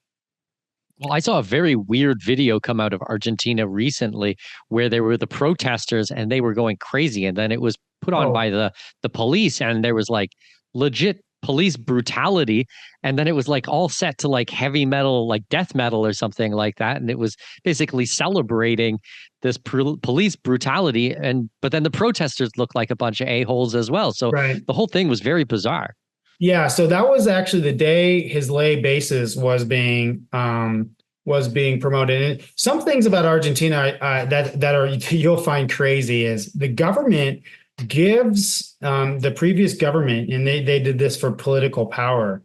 Well, I saw a very weird video come out of Argentina recently where there were the protesters and they were going crazy. And then it was put on oh by the police, and there was like legit police brutality. And then it was like all set to like heavy metal, like death metal or something like that. And it was basically celebrating this police brutality. And but then the protesters looked like a bunch of a-holes as well. So right. the whole thing was very bizarre. Yeah, so that was actually the day his lay basis was being promoted. And some things about Argentina that are you'll find crazy is the government gives the previous government, and they did this for political power,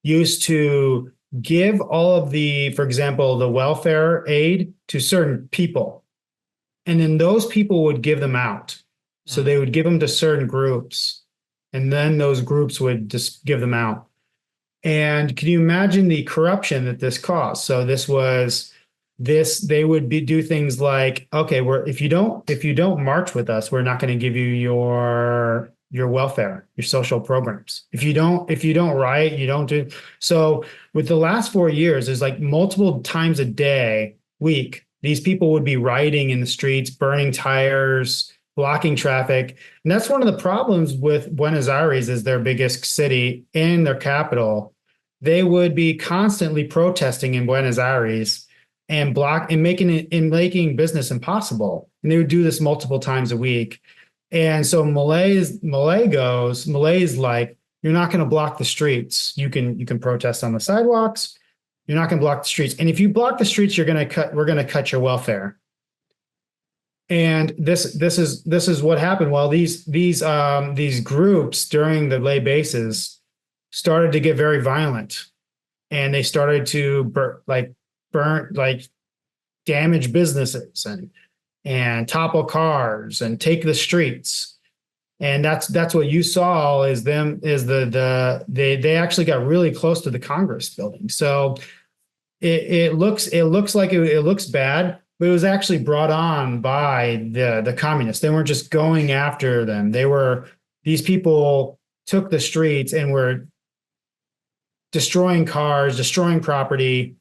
used to give all of the, for example, the welfare aid to certain people, and then those people would give them out. So they would give them to certain groups, and then those groups would just give them out. And can you imagine the corruption that this caused? So they would do things like, okay, if you don't march with us, we're not going to give you your welfare, your social programs. If you don't riot, you don't do. So with the last 4 years, there's like multiple times a week, these people would be rioting in the streets, burning tires, blocking traffic. And that's one of the problems with Buenos Aires as their biggest city in their capital. They would be constantly protesting in Buenos Aires and making business impossible. And they would do this multiple times a week. And so Milei's like, you're not going to block the streets. You can protest on the sidewalks. You're not going to block the streets. And if you block the streets, we're going to cut your welfare. And this is what happened. While these groups during the lay bases started to get very violent, and they started to damage businesses and topple cars and take the streets. And that's what you saw is they actually got really close to the Congress building. So it looks bad. But it was actually brought on by the communists. They weren't just going after them. These people took the streets and were destroying cars, destroying property.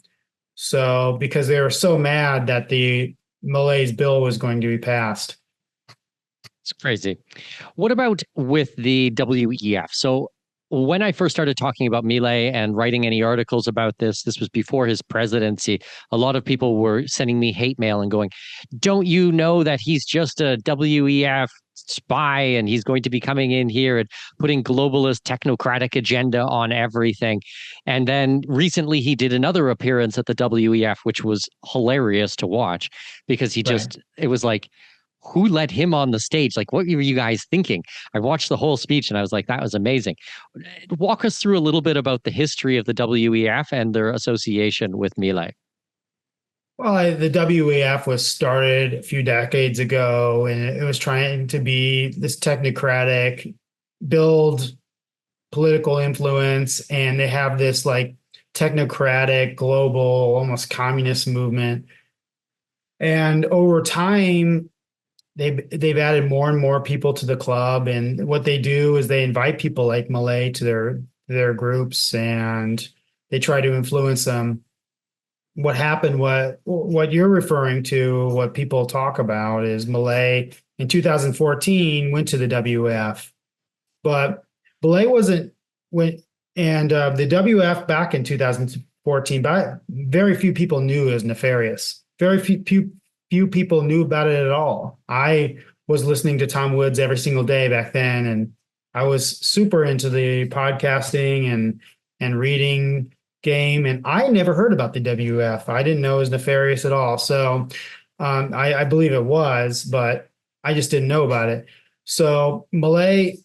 So because they were so mad that the Milei's bill was going to be passed. It's crazy. What about with the WEF? So when I first started talking about Milei and writing any articles about this was before his presidency. A lot of people were sending me hate mail and going, don't you know that he's just a WEF spy and he's going to be coming in here and putting globalist technocratic agenda on everything? And then recently he did another appearance at the WEF, which was hilarious to watch because it was like, who let him on the stage? Like, what were you guys thinking? I watched the whole speech and I was like, that was amazing. Walk us through a little bit about the history of the WEF and their association with Milei. Well, the WEF was started a few decades ago, and it was trying to be this technocratic, build political influence, and they have this like technocratic, global, almost communist movement. And over time, they've added more and more people to the club, and what they do is they invite people like Milei to their groups, and they try to influence them. What happened, what you're referring to, what people talk about is Milei in 2014 went to the WEF, but Milei wasn't and the WEF back in 2014, but very few people knew it was nefarious. Very few people knew about it at all. I was listening to Tom Woods every single day back then, and I was super into the podcasting and reading game, and I never heard about the WEF. I didn't know it was nefarious at all. So I believe it was, but I just didn't know about it. So Milei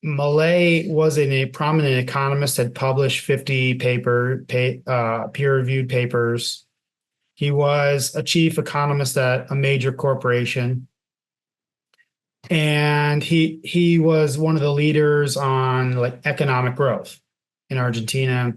was a prominent economist, had published 50 peer-reviewed papers. He was a chief economist at a major corporation. And he was one of the leaders on like economic growth in Argentina.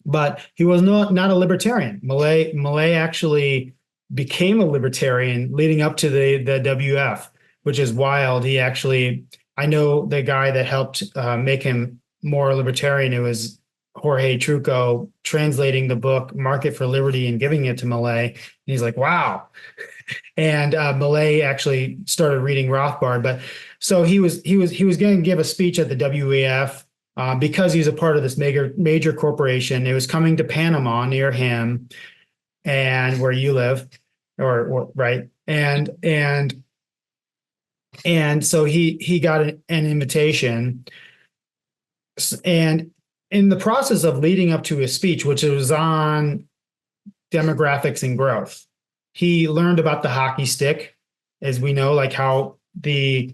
But he was not a libertarian. Milei actually became a libertarian leading up to the WF, which is wild. He actually, I know the guy that helped make him more libertarian. It was Jorge Trucco translating the book Market for Liberty and giving it to Milei. And he's like, wow. And Milei actually started reading Rothbard. But so he was going to give a speech at the WEF because he's a part of this major corporation. It was coming to Panama near him and where you live, or right, and so he got an invitation, and in the process of leading up to his speech, which was on demographics and growth, he learned about the hockey stick, as we know, like how the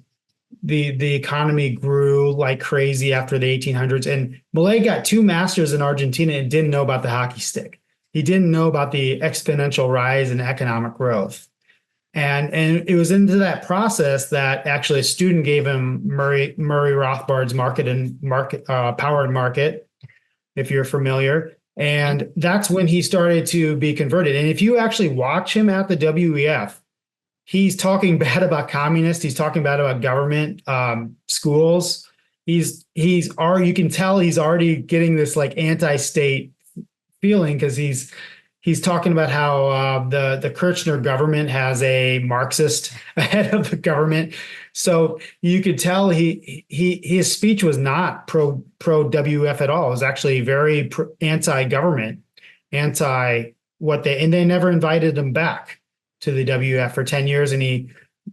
economy grew like crazy after the 1800s. And Milei got 2 masters in Argentina and didn't know about the hockey stick. He didn't know about the exponential rise in economic growth. And it was into that process that actually a student gave him Murray Rothbard's Power and Market, if you're familiar. And that's when he started to be converted. And if you actually watch him at the WEF, he's talking bad about communists. He's talking bad about government, schools. You can tell he's already getting this like anti-state feeling, because he's talking about how the Kirchner government has a Marxist head of the government. So you could tell his speech was not pro WF at all. It was actually very anti-government, and they never invited him back to the WF for 10 years, and he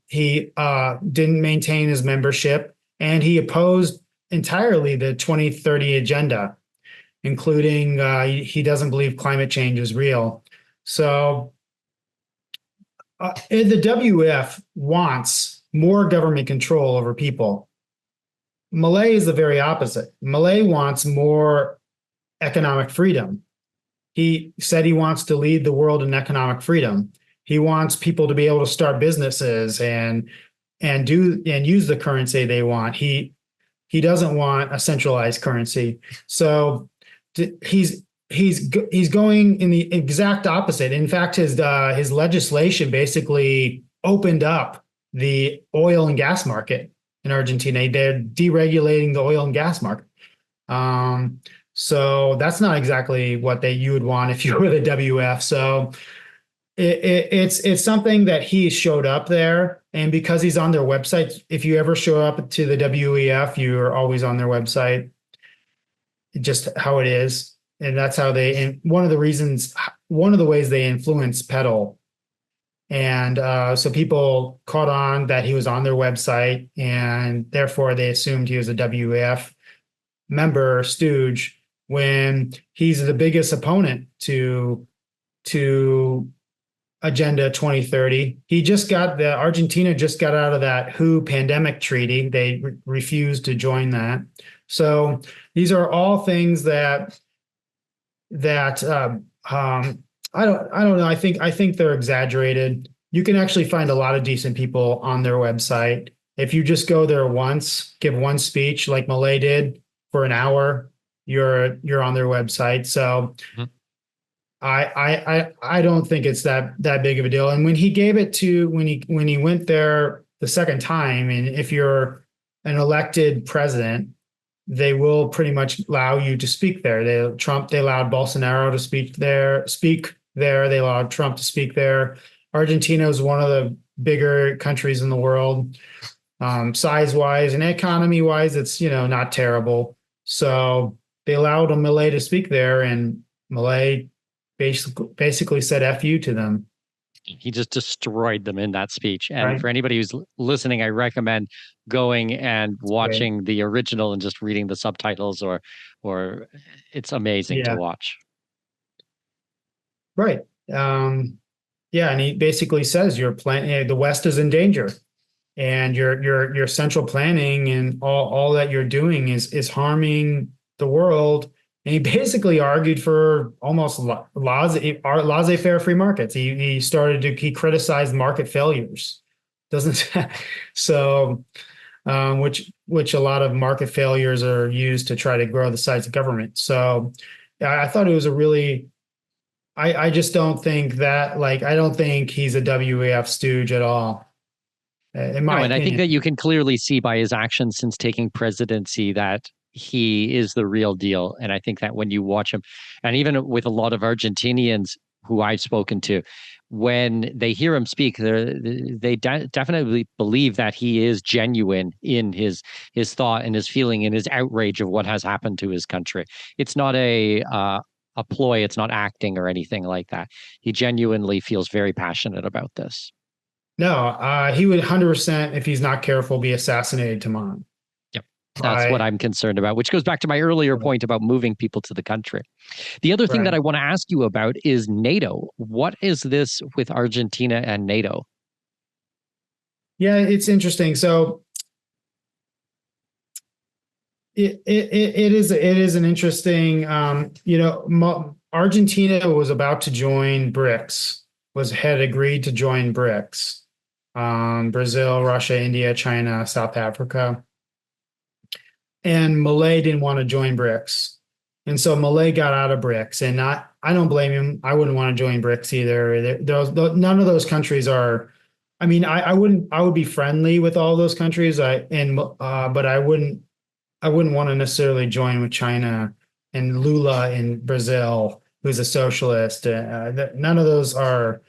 didn't maintain his membership, and he opposed entirely the 2030 agenda, including he doesn't believe climate change is real. So the WF wants more government control over people. Milei is the very opposite. Milei wants more economic freedom. He said he wants to lead the world in economic freedom. He wants people to be able to start businesses and use the currency they want. He doesn't want a centralized currency. So he's going in the exact opposite. In fact, his legislation basically opened up the oil and gas market in Argentina. They're deregulating the oil and gas market. So that's not exactly what you would want if you were the WF. So it's something that he showed up there, and because he's on their website, if you ever show up to the WEF, you're always on their website. Just how it is. And that's how and one of the ways they influence pedal. And so people caught on that he was on their website, and therefore they assumed he was a WEF member, stooge, when he's the biggest opponent to Agenda 2030. Argentina just got out of that WHO pandemic treaty. They refused to join that. So these are all things that I don't know. I think they're exaggerated. You can actually find a lot of decent people on their website. If you just go there once, give one speech like Milei did for an hour, you're on their website. So I don't think it's that big of a deal. And when he gave it when he went there the second time, and if you're an elected president, they will pretty much allow you to speak there. They allowed Bolsonaro to speak there. They allowed Trump to speak there. Argentina is one of the bigger countries in the world, size-wise and economy-wise. It's not terrible. So they allowed Milei to speak there, and Milei basically said "F you" to them. He just destroyed them in that speech. And Right. for anybody who's listening, I recommend going and watching the original and just reading the subtitles, or it's amazing to watch. Right. Yeah, and he basically says the West is in danger, and your central planning and all that you're doing is harming the world. And he basically argued for almost laissez-faire free markets. He criticized market failures. So which a lot of market failures are used to try to grow the size of government. So I thought it was I just don't think that, like, I don't think he's a WEF stooge at all, in No, my and I think opinion. that you can clearly see by his actions since taking presidency that he is the real deal. And I think that when you watch him, and even with a lot of Argentinians who I've spoken to, when they hear him speak, definitely believe that he is genuine in his thought and his feeling and his outrage of what has happened to his country. It's not a ploy. It's not acting or anything like that. He genuinely feels very passionate about this. No, he would 100%, if he's not careful, be assassinated tomorrow. Yep. That's what By I'm concerned about, which goes back to my earlier point about moving people to the country. The other thing that right. I want to ask you about is NATO. What is this with Argentina and NATO? Yeah, it's interesting. So it is an interesting, Argentina was about to join BRICS, had agreed to join BRICS. Brazil, Russia, India, China, South Africa. And Milei didn't want to join BRICS. And so Milei got out of BRICS. And I don't blame him. I wouldn't want to join BRICS either. None of those countries are, I mean, I would be friendly with all those countries. But I wouldn't want to necessarily join with China and Lula in Brazil, who's a socialist. None of those are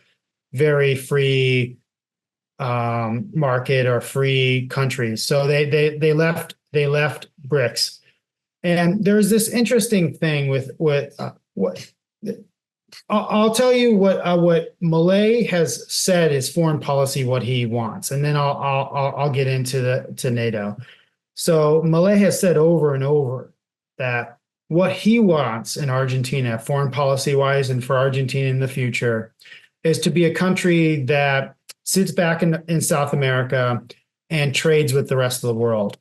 very free market or free countries. So they left BRICS. And there's this interesting thing with what I'll tell you what Milei has said is foreign policy, what he wants, and then I'll get into NATO. So Milei has said over and over that what he wants in Argentina, foreign policy wise, and for Argentina in the future, is to be a country that sits back in South America and trades with the rest of the world.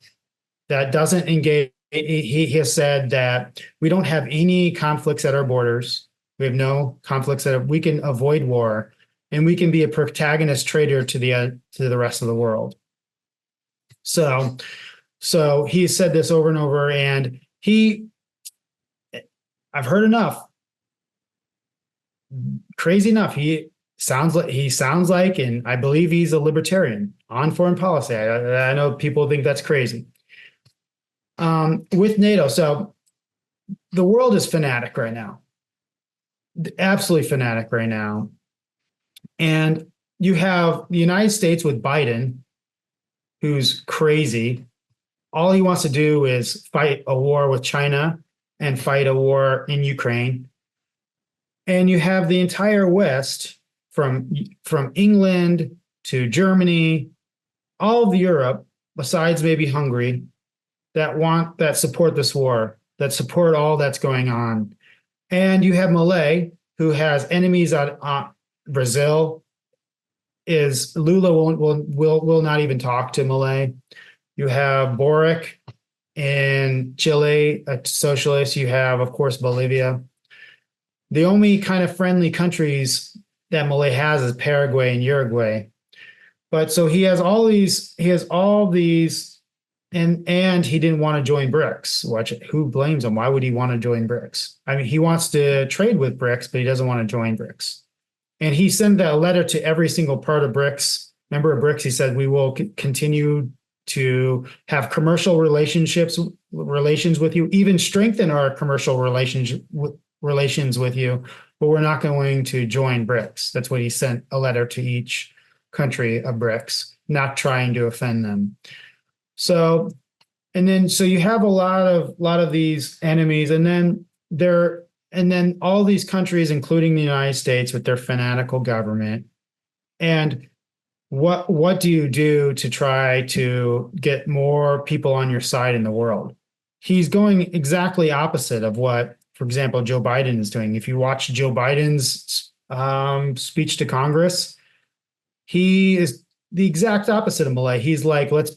That doesn't engage. He has said that we don't have any conflicts at our borders. We have no conflicts we can avoid war, and we can be a protagonist trader to the rest of the world. So he said this over and over, and I've heard enough. Crazy enough, he sounds like, and I believe he's a libertarian on foreign policy. I know people think that's crazy. With NATO, so the world is fanatic right now, absolutely fanatic right now. And you have the United States with Biden, who's crazy. All he wants to do is fight a war with China and fight a war in Ukraine. And you have the entire West, from England to Germany, all of Europe, besides maybe Hungary, that support this war, that support all that's going on. And you have Milei, who has enemies on Brazil. Lula will not even talk to Milei. You have Boric in Chile, a socialist. You have, of course, Bolivia. The only kind of friendly countries that Milei has is Paraguay and Uruguay. But so he has all these, and he didn't want to join BRICS. Who blames him? Why would he want to join BRICS? I mean, he wants to trade with BRICS, but he doesn't want to join BRICS. And he sent that letter to every single part of BRICS. Member of BRICS, he said, we will continue to have commercial relations with you, even strengthen our commercial relations with you, but we're not going to join BRICS. That's what he sent a letter to each country of BRICS, not trying to offend them. So you have a lot of these enemies, and then all these countries, including the United States, with their fanatical government. And what do you do to try to get more people on your side in the world? He's going exactly opposite of what, for example, Joe Biden is doing. If you watch Joe Biden's speech to Congress, he is the exact opposite of Milei. He's like, let's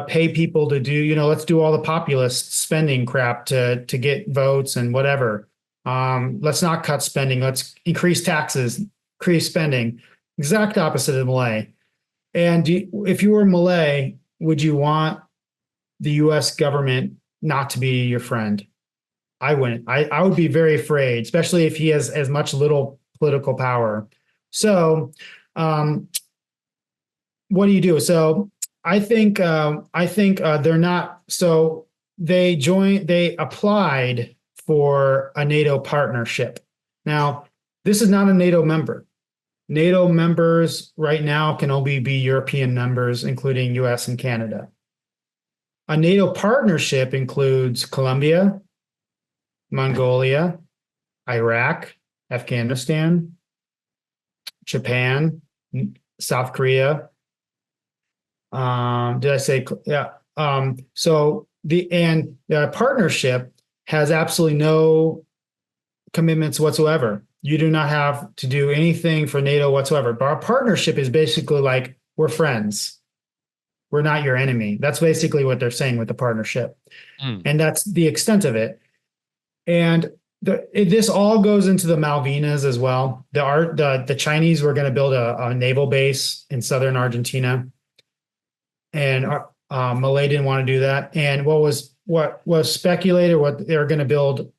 pay people to do, let's do all the populist spending crap to get votes and whatever. Let's not cut spending. Let's increase taxes, increase spending. Exact opposite of Milei. And if you were Milei, would you want the U.S. government not to be your friend? I wouldn't. I would be very afraid, especially if he has as much little political power. So, um, what do you do? So, I think they're not. So they applied for a NATO partnership. Now, this is not a NATO member. NATO members right now can only be European members, including US and Canada. A NATO partnership includes Colombia, Mongolia, Iraq, Afghanistan, Japan, South Korea. Did I say, yeah? So the partnership has absolutely no commitments whatsoever. You do not have to do anything for NATO whatsoever. But our partnership is basically like we're friends. We're not your enemy. That's basically what they're saying with the partnership. And that's the extent of it. And this all goes into the Malvinas as well. The Chinese were going to build a naval base in southern Argentina, and Milei didn't want to do that. And what was speculated, what they were going to build,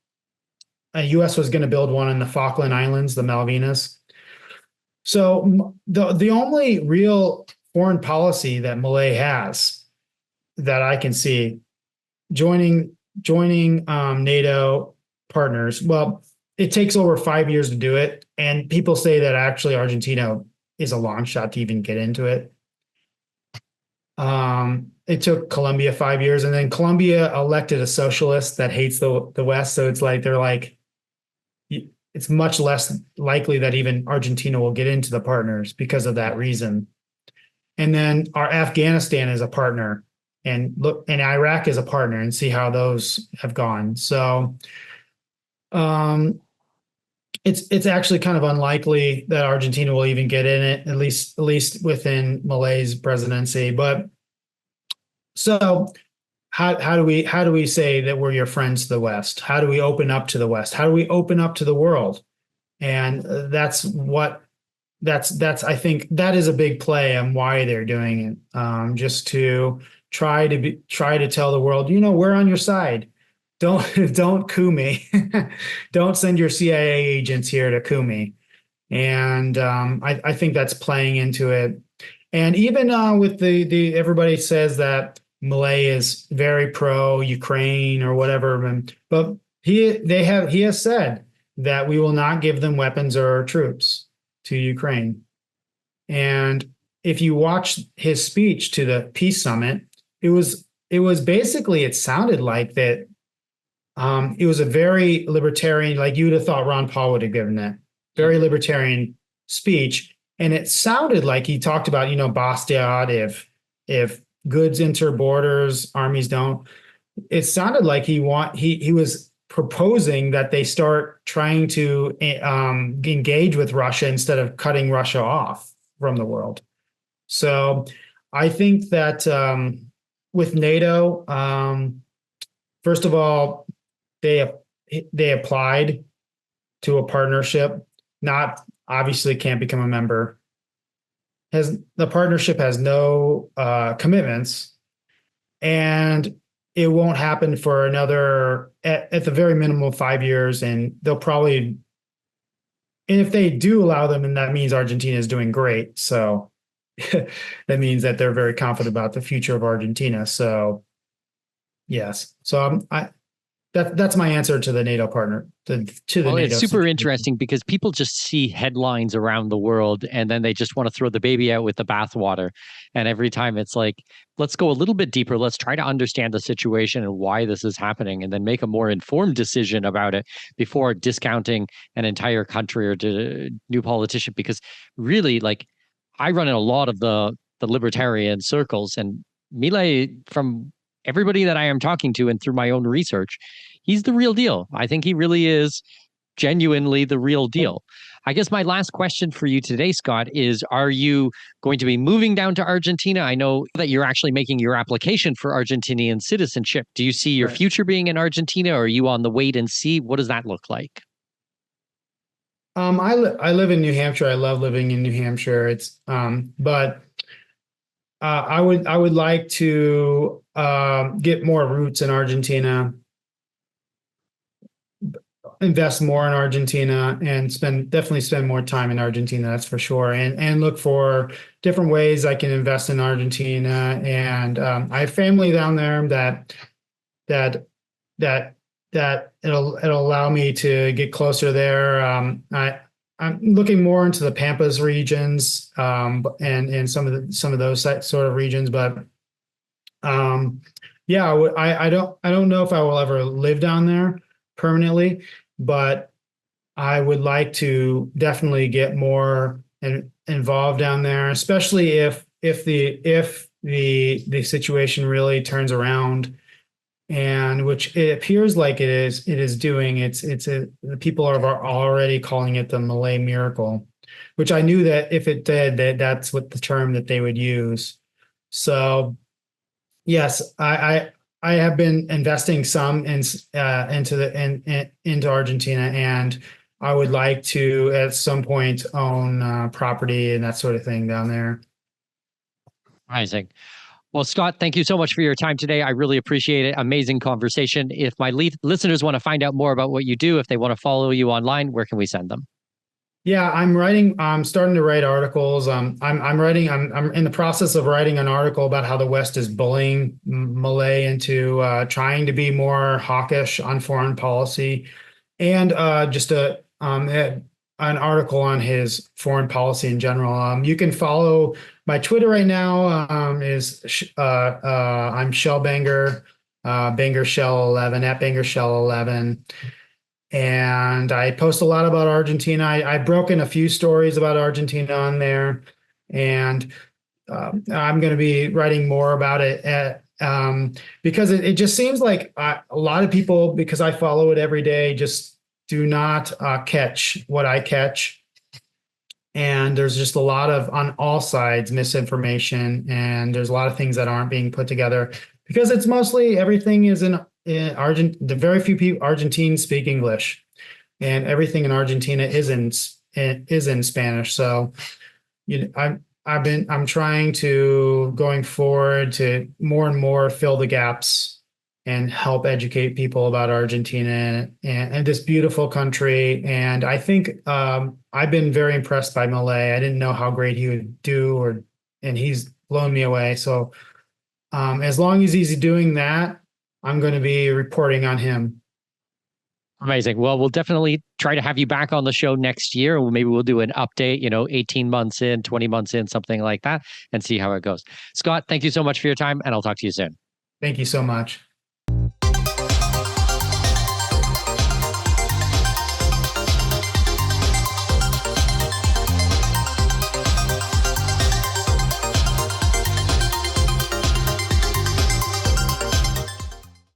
the U.S. was going to build one in the Falkland Islands, the Malvinas. So the only real foreign policy that Milei has that I can see joining NATO partners. Well, it takes over 5 years to do it, and people say that actually Argentina is a long shot to even get into it. It took Colombia 5 years, and then Colombia elected a socialist that hates the West. So it's like they're like, it's much less likely that even Argentina will get into the partners because of that reason. And then our Afghanistan is a partner, and look, and Iraq is a partner, and see how those have gone. So, it's actually kind of unlikely that Argentina will even get in it, at least within Milei's presidency. But so how do we say that we're your friends to the West? How do we open up to the West? How do we open up to the world? And that's I think that is a big play on why they're doing it. Just to try to tell the world, we're on your side. Don't coup me. Don't send your CIA agents here to coup me. And I think that's playing into it. And even with the everybody says that Milei is very pro Ukraine or whatever, but he has said that we will not give them weapons or troops to Ukraine. And if you watch his speech to the peace summit, it was basically, it sounded like that. It was a very libertarian, like you would have thought Ron Paul would have given that very libertarian speech. And it sounded like he talked about, Bastiat, if goods enter borders, armies don't. It sounded like he was proposing that they start trying to engage with Russia instead of cutting Russia off from the world. So I think that with NATO, first of all, they applied to a partnership, not obviously can't become a member. The partnership has no commitments, and it won't happen for another, at the very minimum, 5 years. And they'll probably, and if they do allow them, and that means Argentina is doing great. So that means that they're very confident about the future of Argentina. So yes. So that's my answer to the NATO partner, to the Well, NATO it's super situation. interesting because people just see headlines around the world and then they just want to throw the baby out with the bathwater. And every time it's like, let's go a little bit deeper. Let's try to understand the situation and why this is happening, and then make a more informed decision about it before discounting an entire country or a new politician. Because really, like, I run in a lot of the libertarian circles, and Milei, from everybody that I am talking to and through my own research, he's the real deal. I think he really is genuinely the real deal. I guess my last question for you today, Scott, is, are you going to be moving down to Argentina? I know that you're actually making your application for Argentinian citizenship. Do you see your future being in Argentina, or are you on the wait and see? What does that look like? I live in New Hampshire. I love living in New Hampshire. It's but I would like to get more roots in Argentina. invest more in Argentina and definitely spend more time in Argentina, that's for sure, and look for different ways I can invest in Argentina. And I have family down there that that it'll allow me to get closer there. I'm looking more into the Pampas regions, and some of those sort of regions, but yeah, I don't know if I will ever live down there permanently, but I would like to definitely get more involved down there, especially if the situation really turns around, and which it appears like it is doing. The people are already calling it the Malay miracle, which I knew that if it did, that's what the term that they would use. So yes, I have been investing some into Argentina, and I would like to at some point own property and that sort of thing down there. Amazing. Well, Scott, thank you so much for your time today. I really appreciate it. Amazing conversation. If my listeners want to find out more about what you do, if they want to follow you online, where can we send them? Yeah, I'm starting to write articles. I'm in the process of writing an article about how the West is bullying Malay into trying to be more hawkish on foreign policy, and just an article on his foreign policy in general. You can follow my Twitter right now. I'm Shellbanger, Banger Shell 11 at Banger Shell 11. And I post a lot about Argentina. I've broken a few stories about Argentina on there, and I'm going to be writing more about it because it just seems like a lot of people, because I follow it every day, just do not catch what I catch. And there's just a lot of, on all sides, misinformation, and there's a lot of things that aren't being put together because it's mostly everything is in Argent. The very few people Argentines speak English, and everything in Argentina is in Spanish. So, I'm trying to, going forward, to more and more fill the gaps and help educate people about Argentina and this beautiful country. And I think I've been very impressed by Milei. I didn't know how great he would do, and he's blown me away. So as long as he's doing that, I'm going to be reporting on him. Amazing. Well, we'll definitely try to have you back on the show next year. Maybe we'll do an update, 18 months in, 20 months in, something like that, and see how it goes. Scott, thank you so much for your time, and I'll talk to you soon. Thank you so much.